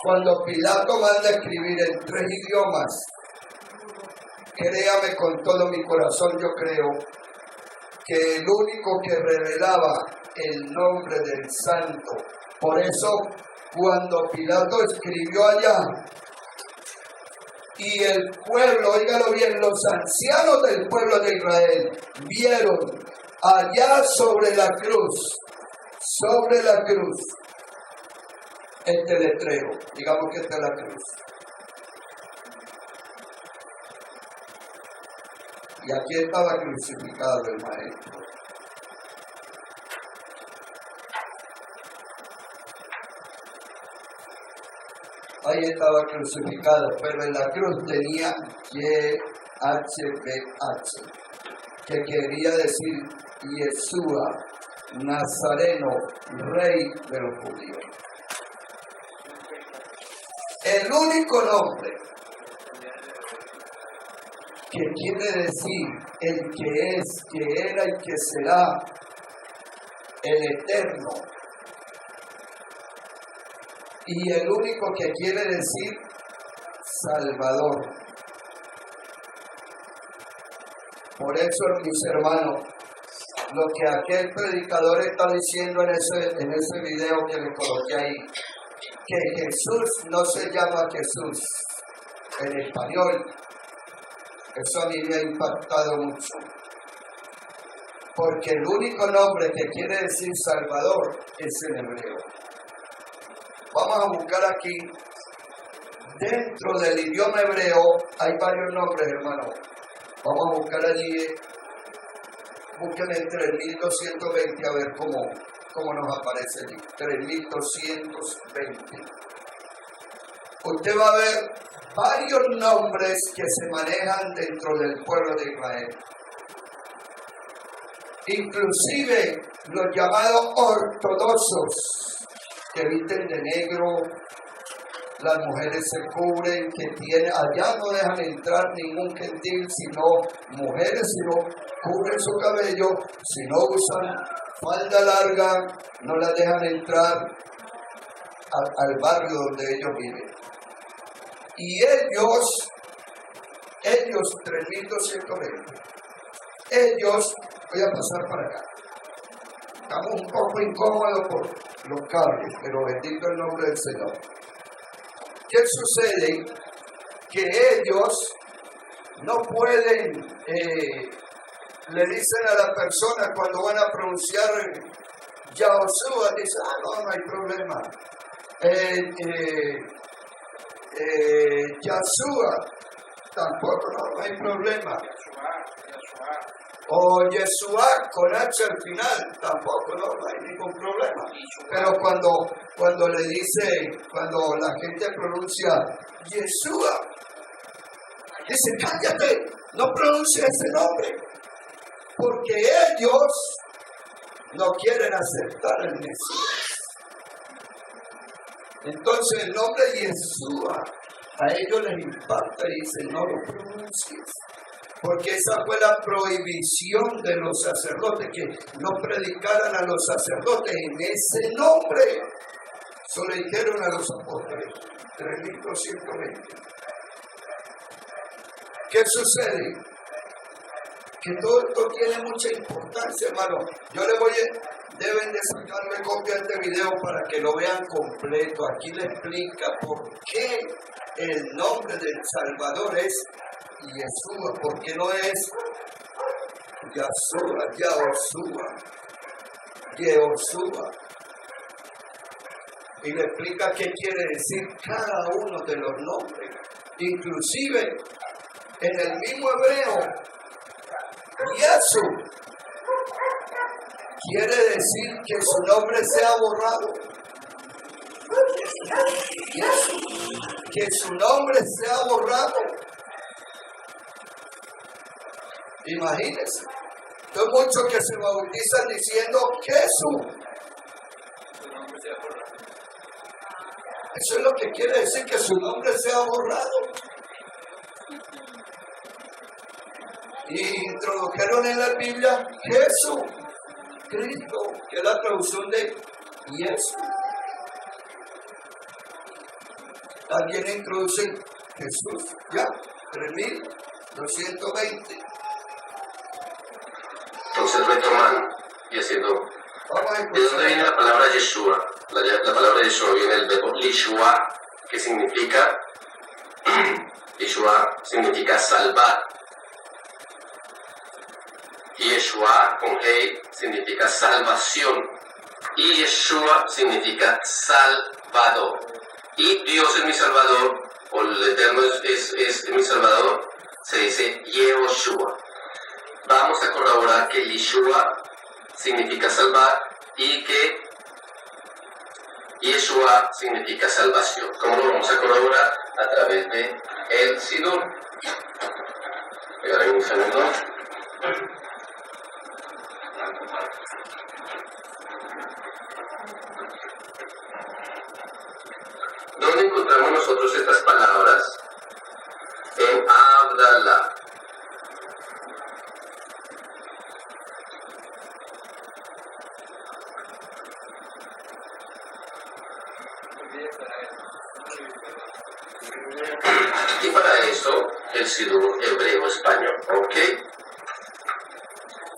cuando Pilato manda a escribir en 3 idiomas, créame con todo mi corazón, yo creo que el único que revelaba el nombre del santo, por eso cuando Pilato escribió allá, y el pueblo, óigalo bien, los ancianos del pueblo de Israel vieron allá sobre la cruz, este letrero, digamos que esta es la cruz. Y aquí estaba crucificado el Maestro. Ahí estaba crucificado, pero en la cruz tenía YHWH, que quería decir Yeshua, Nazareno, Rey de los judíos. El único nombre que quiere decir el que es, que era y que será, el eterno. Y el único que quiere decir Salvador. Por eso, mis hermanos, lo que aquel predicador está diciendo en ese video que le coloqué ahí, que Jesús no se llama Jesús en español, eso a mí me ha impactado mucho. Porque el único nombre que quiere decir Salvador es en hebreo. Vamos a buscar aquí, dentro del idioma hebreo, hay varios nombres, hermano. Vamos a buscar allí, busquen el 3220 a ver cómo nos aparece allí. 3220. Usted va a ver varios nombres que se manejan dentro del pueblo de Israel. Inclusive los llamados ortodoxos, que visten de negro, las mujeres se cubren, allá no dejan entrar ningún gentil, sino mujeres, sino cubren su cabello, si no usan falda larga, no las dejan entrar al barrio donde ellos viven. Y ellos 3220, voy a pasar para acá. Estamos un poco incómodos por los cables, pero bendito el nombre del Señor. ¿Qué sucede? Que ellos no pueden, le dicen a la persona cuando van a pronunciar Yahoshua, dicen, no hay problema. Yahshua, tampoco, no hay problema. O Yeshua con H al final, tampoco, no hay ningún problema. Pero cuando le dice, cuando la gente pronuncia Yeshua, dice, cállate, no pronuncia ese nombre, porque ellos no quieren aceptar el Mesías. Entonces el nombre Yeshua a ellos les impacta y dicen, no lo pronuncies. Porque esa fue la prohibición de los sacerdotes, que no predicaran a los sacerdotes en ese nombre. Eso le dijeron a los apóstoles, 3220. ¿Qué sucede? Que todo esto tiene mucha importancia, hermano. Deben de sacarle copia de este video para que lo vean completo. Aquí le explica por qué el nombre del Salvador es Yeshua, porque no es Yahoshua. Y le explica qué quiere decir cada uno de los nombres. Inclusive, en el mismo hebreo, Yeshua quiere decir que su nombre sea borrado. Que su nombre sea borrado. Imagínense. Hay muchos que se bautizan diciendo Jesús. Eso es lo que quiere decir, que su nombre sea borrado. Y introdujeron en la Biblia Jesús, Cristo, que es la traducción de Jesús. También introducen Jesús, ya, 3220. Entonces, retomando y haciendo. Vamos a ¿De dónde escuchar. viene la palabra Yeshua? La palabra Yeshua viene del verbo Lishua, que significa Yeshua significa salvar. Yeshua con Hei significa salvación. Y Yeshua significa salvador. Y Dios es mi salvador, o el Eterno es mi salvador, se dice Yehoshua. Vamos a corroborar que Yeshua significa salvar y que Yeshua significa salvación. ¿Cómo lo vamos a corroborar? A través de el Sidur. Espera un segundo. ¿Dónde encontramos nosotros estas palabras? En Abdalá. Y para eso, el Sidur hebreo-español, ¿ok?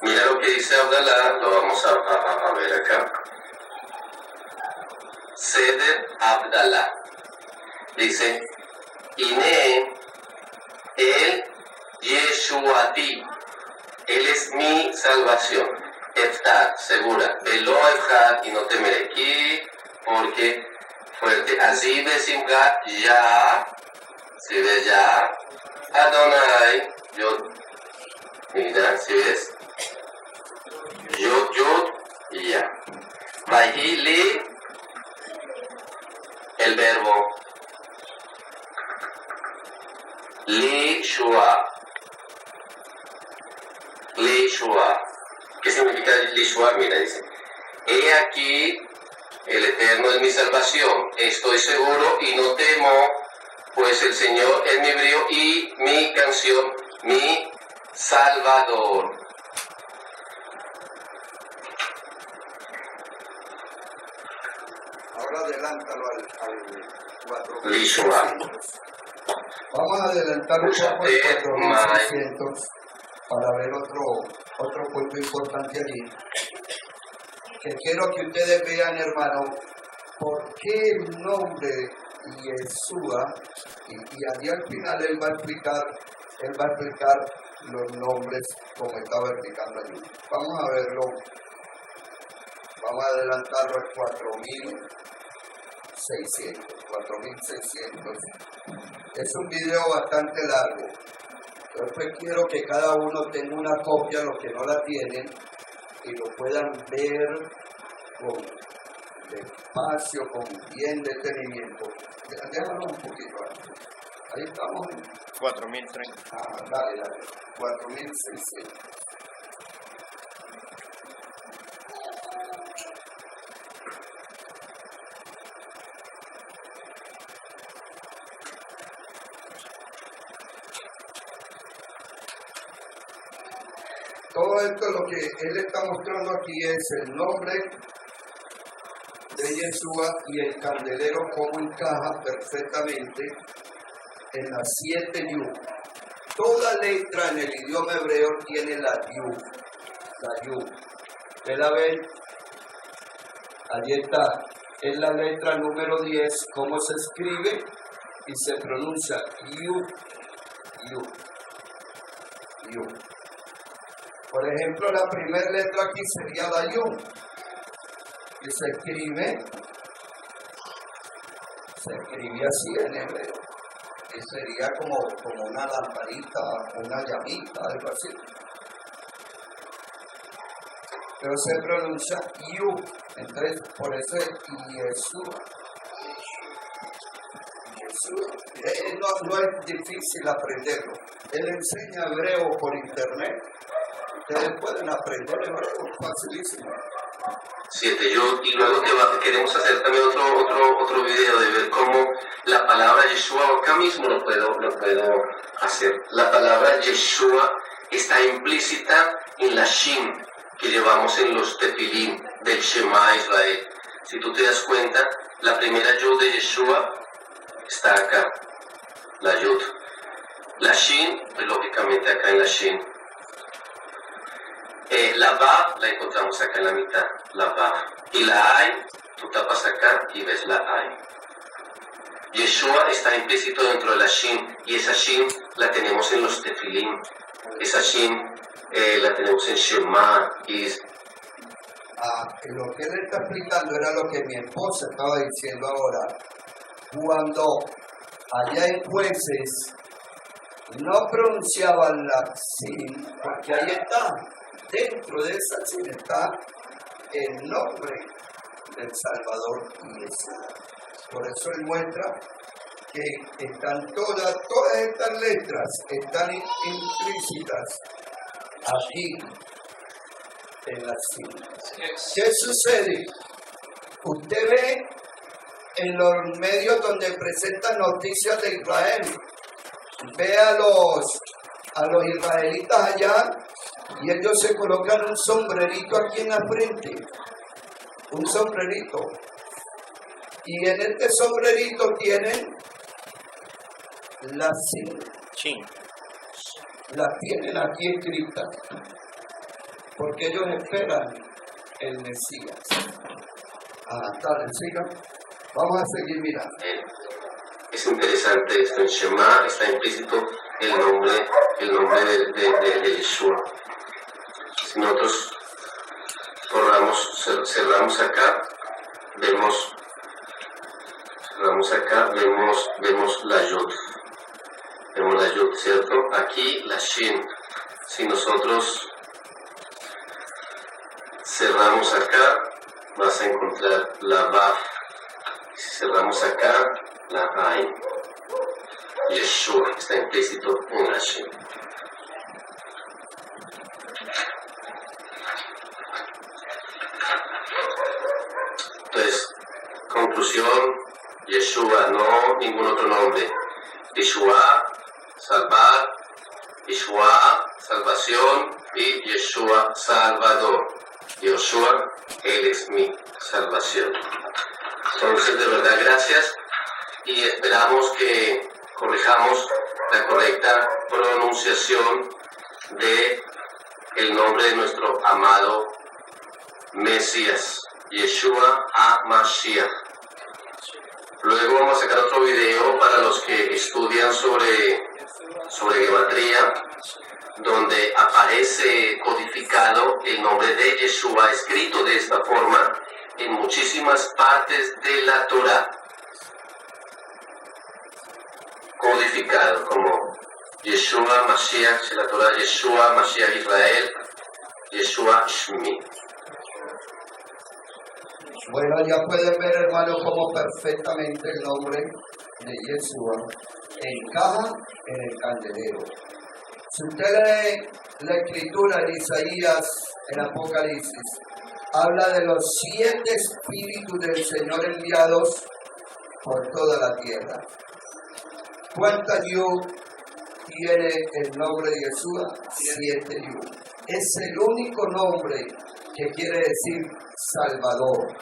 Mira lo que dice Abdalá, lo vamos a ver acá. Seder Abdalá. Dice, Ine el Yeshuati. Él es mi salvación. Eftar, segura. Velo Eftar y no temeré aquí, porque fuerte. Así besimgat ya. Si ves ya. Adonai. Yo. Mira, si ves. Yo y ya. Vahili. El verbo Lishua. Lishua. ¿Qué significa Lishua? Mira, dice, he aquí, el Eterno es mi salvación, estoy seguro y no temo, pues el Señor es mi brío y mi canción, mi Salvador. Ahora adelántalo al 4. Lishua. Vamos a adelantar un poco al 4600 para ver otro punto importante allí. Que quiero que ustedes vean, hermano, por qué el nombre Yeshua, y allí al final él va a explicar los nombres como estaba explicando allí. Vamos a verlo. Vamos a adelantarlo al 4600. Es un video bastante largo. Entonces quiero que cada uno tenga una copia, los que no la tienen, y lo puedan ver con despacio, con bien detenimiento. Déjalo un poquito ahí. Ahí estamos. 4030. Dale. 4600. Todo esto lo que él está mostrando aquí es el nombre de Yeshua y el candelero cómo encaja perfectamente en las 7 yud. Toda letra en el idioma hebreo tiene la yud. La yud. ¿Usted la ve? Allí está. Es la letra número 10, cómo se escribe y se pronuncia yud. Yud. Yud. Por ejemplo, la primera letra aquí sería la yud, que se escribe así en hebreo, que sería como una lamparita, una llamita, algo así. Pero se pronuncia yud, entonces por eso es Yeshua. No es difícil aprenderlo. Él enseña hebreo por internet. Ustedes pueden aprender hebreo facilísimo. 7 yud, y luego queremos hacer también otro video de ver cómo la palabra Yeshua, acá mismo lo puedo hacer. La palabra Yeshua está implícita en la Shin que llevamos en los tefilín del Shema Israel. Si tú te das cuenta, la primera Yud de Yeshua está acá, la Yud. La Shin, pues lógicamente acá en la Shin. La Vav la encontramos acá en la mitad, la Vav. Y la Ain, tú tapas acá y ves la Ain. Yeshua está implícito dentro de la Shin, y esa Shin la tenemos en los tefilín. Esa Shin la tenemos en Shema. Lo que él está explicando era lo que mi esposa estaba diciendo ahora. Cuando allá en Jueces no pronunciaban la sin, porque ahí está, dentro de esa sin está el nombre del Salvador Yeshua. Por eso él muestra que están todas estas letras están implícitas aquí en la sin. ¿Qué sucede? Usted ve en los medios donde presentan noticias de Israel, ve a los israelitas allá y ellos se colocan un sombrerito aquí en la frente, un sombrerito, y en este sombrerito tienen la sin, la tienen aquí escrita, porque ellos esperan el Mesías. Dale, siga. Vamos a seguir mirando. Es interesante esto, en Shema está implícito el nombre de Yeshua. Si nosotros cerramos acá, vemos la Yud. Vemos la Yud, ¿cierto? Aquí la Shin. Si nosotros cerramos acá, vas a encontrar la Vav. Si cerramos acá, la Ain. Yeshua está implícito en la Shin. Entonces, conclusión, Yeshua, no ningún otro nombre. Yeshua, salvar, Yeshua, salvación, y Yeshua, salvador. Yeshua, Él es mi salvación. Entonces, de verdad, gracias, y esperamos que corrijamos la correcta pronunciación de el nombre de nuestro amado Mesías, Yeshua HaMashiach. Luego vamos a sacar otro video para los que estudian sobre gematría, donde aparece codificado el nombre de Yeshua, escrito de esta forma en muchísimas partes de la Torah, codificado como Yeshua Mashiach, la Torah, Yeshua Mashiach Israel, Yeshua Shmi. Bueno, ya pueden ver, hermanos, cómo perfectamente el nombre de Yeshua encaja en el candelero. Si usted lee la escritura en Isaías, en Apocalipsis, habla de los 7 espíritus del Señor enviados por toda la tierra. ¿Cuántas yud tiene el nombre de Yeshua? 7 yud. Es el único nombre que quiere decir Salvador.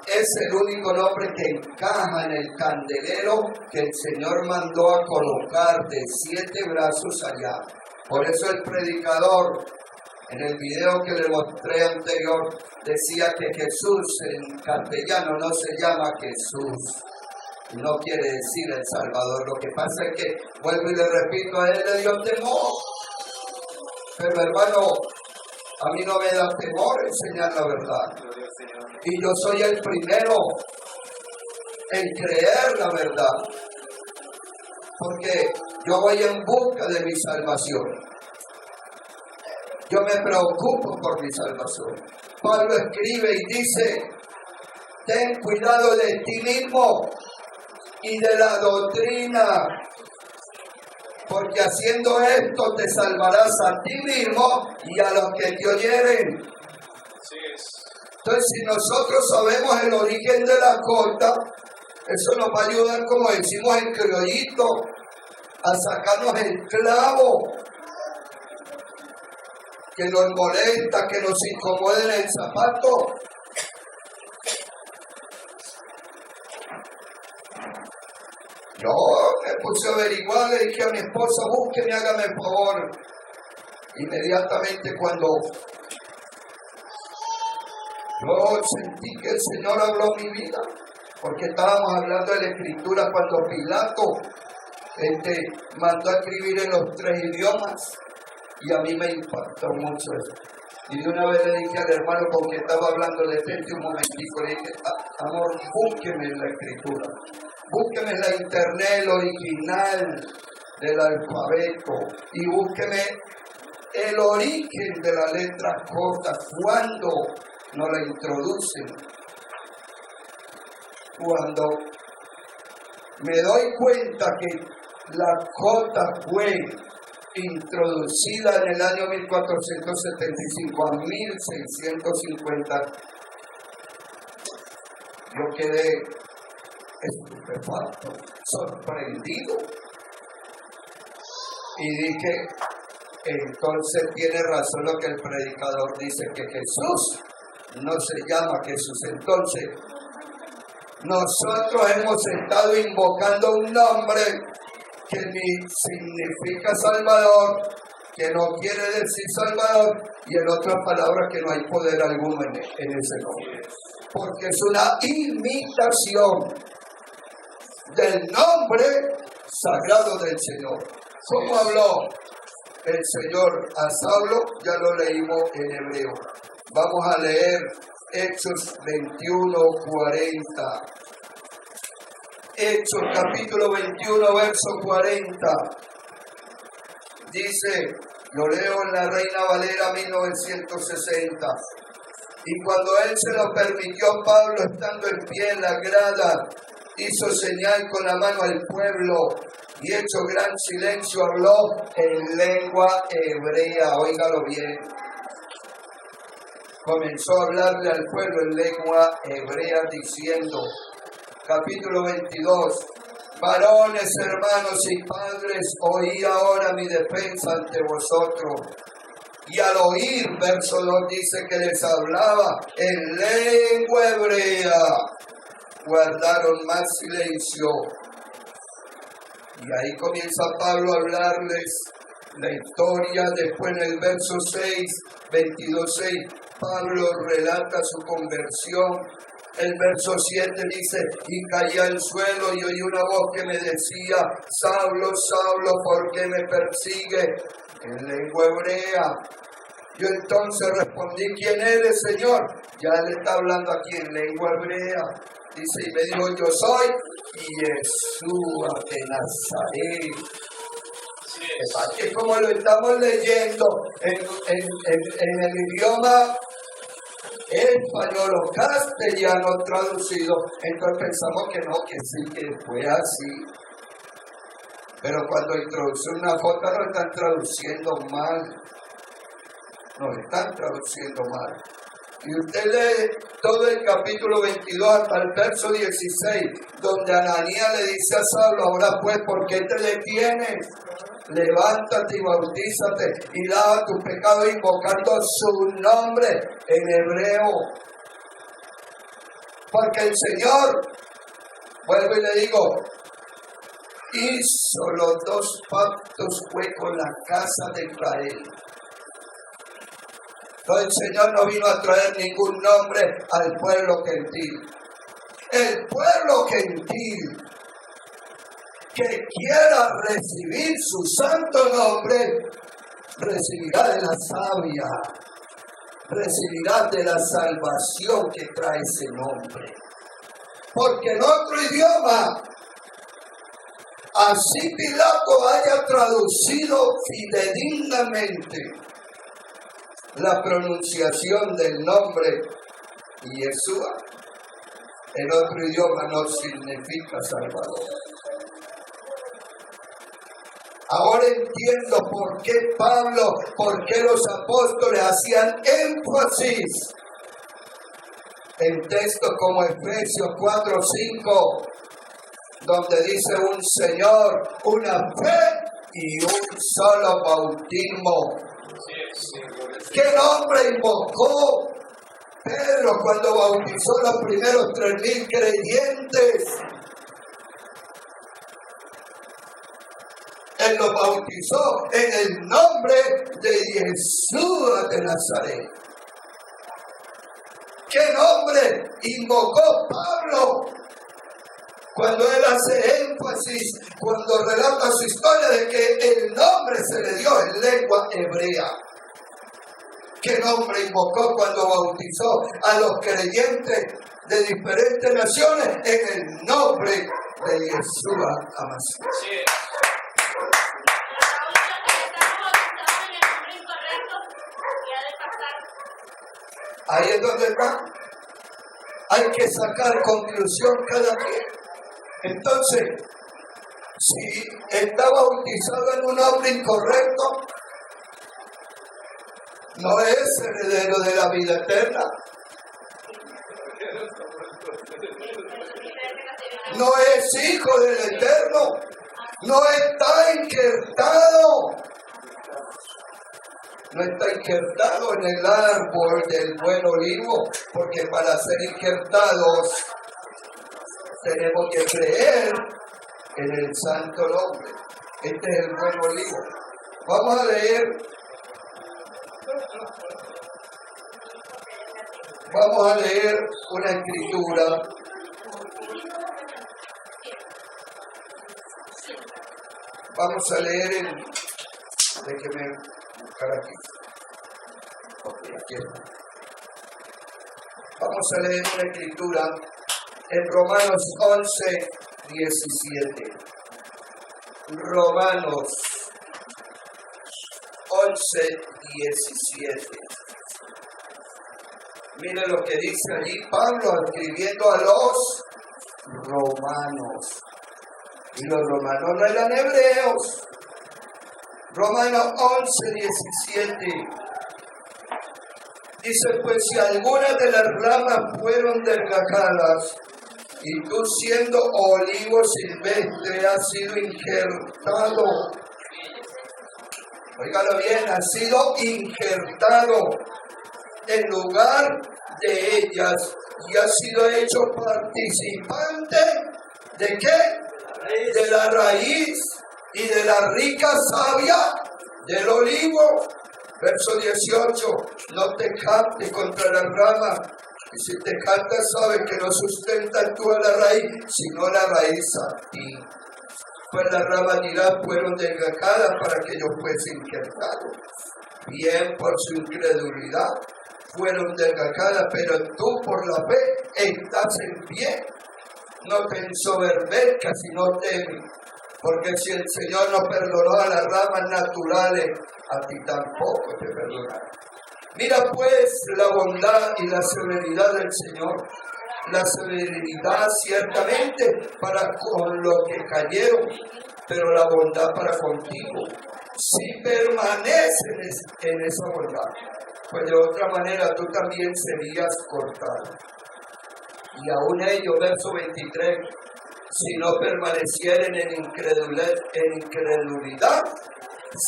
Es el único nombre que encaja en el candelero que el Señor mandó a colocar de 7 brazos allá. Por eso el predicador, en el video que le mostré anterior, decía que Jesús en castellano no se llama Jesús. No quiere decir el Salvador. Lo que pasa es que, vuelvo y le repito, a él le dio temor. Pero hermano, a mí no me da temor enseñar la verdad. Y yo soy el primero en creer la verdad. Porque yo voy en busca de mi salvación. Yo me preocupo por mi salvación. Pablo escribe y dice, ten cuidado de ti mismo y de la doctrina, porque haciendo esto te salvarás a ti mismo y a los que te oyeren. Entonces, si nosotros sabemos el origen de la corta, eso nos va a ayudar, como decimos en criollito, a sacarnos el clavo que nos molesta, que nos incomoda en el zapato. Yo me puse a averiguar, le dije a mi esposa, búsqueme, hágame el favor. Inmediatamente cuando yo sentí que el Señor habló mi vida, porque estábamos hablando de la Escritura cuando Pilato mandó a escribir en los 3 idiomas, y a mí me impactó mucho eso. Y de una vez le dije al hermano con quien estaba hablando, detente un momentico, le dije, amor, búsqueme en la Escritura, búsqueme en la internet el original del alfabeto, y búsqueme el origen de la letra J, cuando nos la introducen. Cuando me doy cuenta que la J fue introducida en el año 1475 a 1650, yo quedé estupefacto, sorprendido, y dije, entonces tiene razón lo que el predicador dice, que Jesús no se llama Jesús. Entonces, nosotros hemos estado invocando un nombre que ni significa Salvador, que no quiere decir Salvador, y en otras palabras que no hay poder alguno en ese nombre, porque es una imitación del nombre sagrado del Señor. ¿Cómo habló el Señor a Saulo? Ya lo leímos en hebreo. Vamos a leer Hechos 21:40. Hechos capítulo 21, verso 40. Dice, lo leo en la Reina Valera 1960. Y cuando él se lo permitió, Pablo, estando en pie en la grada, hizo señal con la mano al pueblo, y hecho gran silencio, habló en lengua hebrea. Óigalo bien. Comenzó a hablarle al pueblo en lengua hebrea, diciendo, capítulo 22, varones, hermanos y padres, oí ahora mi defensa ante vosotros. Y al oír, verso 2 dice que les hablaba en lengua hebrea, guardaron más silencio. Y ahí comienza Pablo a hablarles la historia. Después en el verso 6, 22:6, Pablo relata su conversión. El verso 7 dice, y caí al suelo y oí una voz que me decía, Saulo, Saulo, ¿por qué me persigue? En lengua hebrea. Yo entonces respondí, ¿quién eres, Señor? Ya le está hablando aquí en lengua hebrea. Dice, y me dijo, yo soy Yeshua de Nazaret. Es como lo estamos leyendo en el idioma español o castellano traducido. Entonces pensamos que no, que sí, que fue así. Pero cuando introducen una J no están traduciendo mal. No están traduciendo mal. Y usted lee todo el capítulo 22 hasta el verso 16, donde Ananías le dice a Saulo, ahora pues, ¿por qué te detienes? Levántate y bautízate y lava tu pecado invocando su nombre en hebreo. Porque el Señor, vuelvo y le digo, hizo los 2 pactos, fue con la casa de Israel. Entonces el Señor no vino a traer ningún nombre al pueblo gentil. El pueblo gentil que quiera recibir su santo nombre, recibirá de la savia, recibirá de la salvación que trae ese nombre. Porque en otro idioma, así Pilato haya traducido fidedignamente la pronunciación del nombre Yeshua, en otro idioma no significa Salvador. Ahora entiendo por qué Pablo, por qué los apóstoles hacían énfasis en textos como Efesios 4:5, donde dice un Señor, una fe y un solo bautismo. ¿Qué nombre invocó Pedro cuando bautizó los primeros 3,000 creyentes? Él los bautizó en el nombre de Jesús de Nazaret. ¿Qué nombre invocó Pablo cuando él hace énfasis, cuando relata su historia de que el nombre se le dio en lengua hebrea? ¿Qué nombre invocó cuando bautizó a los creyentes de diferentes naciones en el nombre de Yeshua HaMashiach? Sí. Ahí es donde está. Hay que sacar conclusión cada quien. Entonces, si está bautizado en un nombre incorrecto, no es heredero de la vida eterna. No es hijo del Eterno. No está injertado. No está injertado en el árbol del buen olivo, porque para ser injertados tenemos que creer en el santo nombre. Este es el buen olivo. Vamos a leer. Vamos a leer una escritura. Vamos a leer en... Déjeme buscar aquí. Ok, aquí está. Vamos a leer una escritura en Romanos 11, 17. Romanos 11, 17. Miren lo que dice allí Pablo escribiendo a los romanos. Y los romanos no eran hebreos. Romanos 11, 17. Dice, pues si algunas de las ramas fueron desgajadas, y tú siendo olivo silvestre has sido injertado. Óigalo bien, has sido injertado en lugar de ellas y has sido hecho participante ¿de qué? De la raíz y de la rica savia del olivo. Verso 18, no te captes contra la rama, y si te captas sabes que no sustentas tú a la raíz, sino la raíz a ti. Pues las ramas dirás fueron desgajadas para que yo fuese injertado. Bien por su incredulidad fueron desgajadas, pero tú por la fe estás en pie. No te ensoberbezcas, sino teme, porque si el Señor no perdonó a las ramas naturales, a ti tampoco te perdonará. Mira pues la bondad y la severidad del Señor. La severidad ciertamente para con los que cayeron, pero la bondad para contigo. Si permaneces en esa bondad, pues de otra manera tú también serías cortado. Y aún ellos, verso 23, si no permanecieren en incredulidad,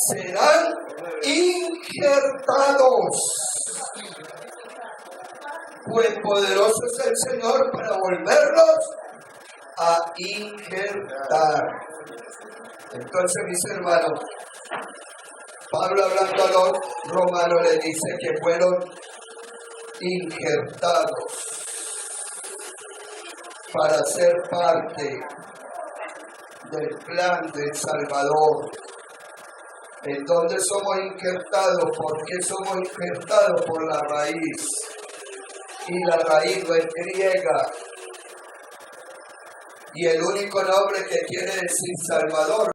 serán injertados. Pues poderoso es el Señor para volverlos a injertar. Entonces, mis hermanos, Pablo hablando a los romanos les dice que fueron injertados para ser parte del plan del Salvador. ¿En dónde somos injertados? ¿Por qué somos injertados? Por la raíz. Y la raíz no es griega. Y el único nombre que quiere decir Salvador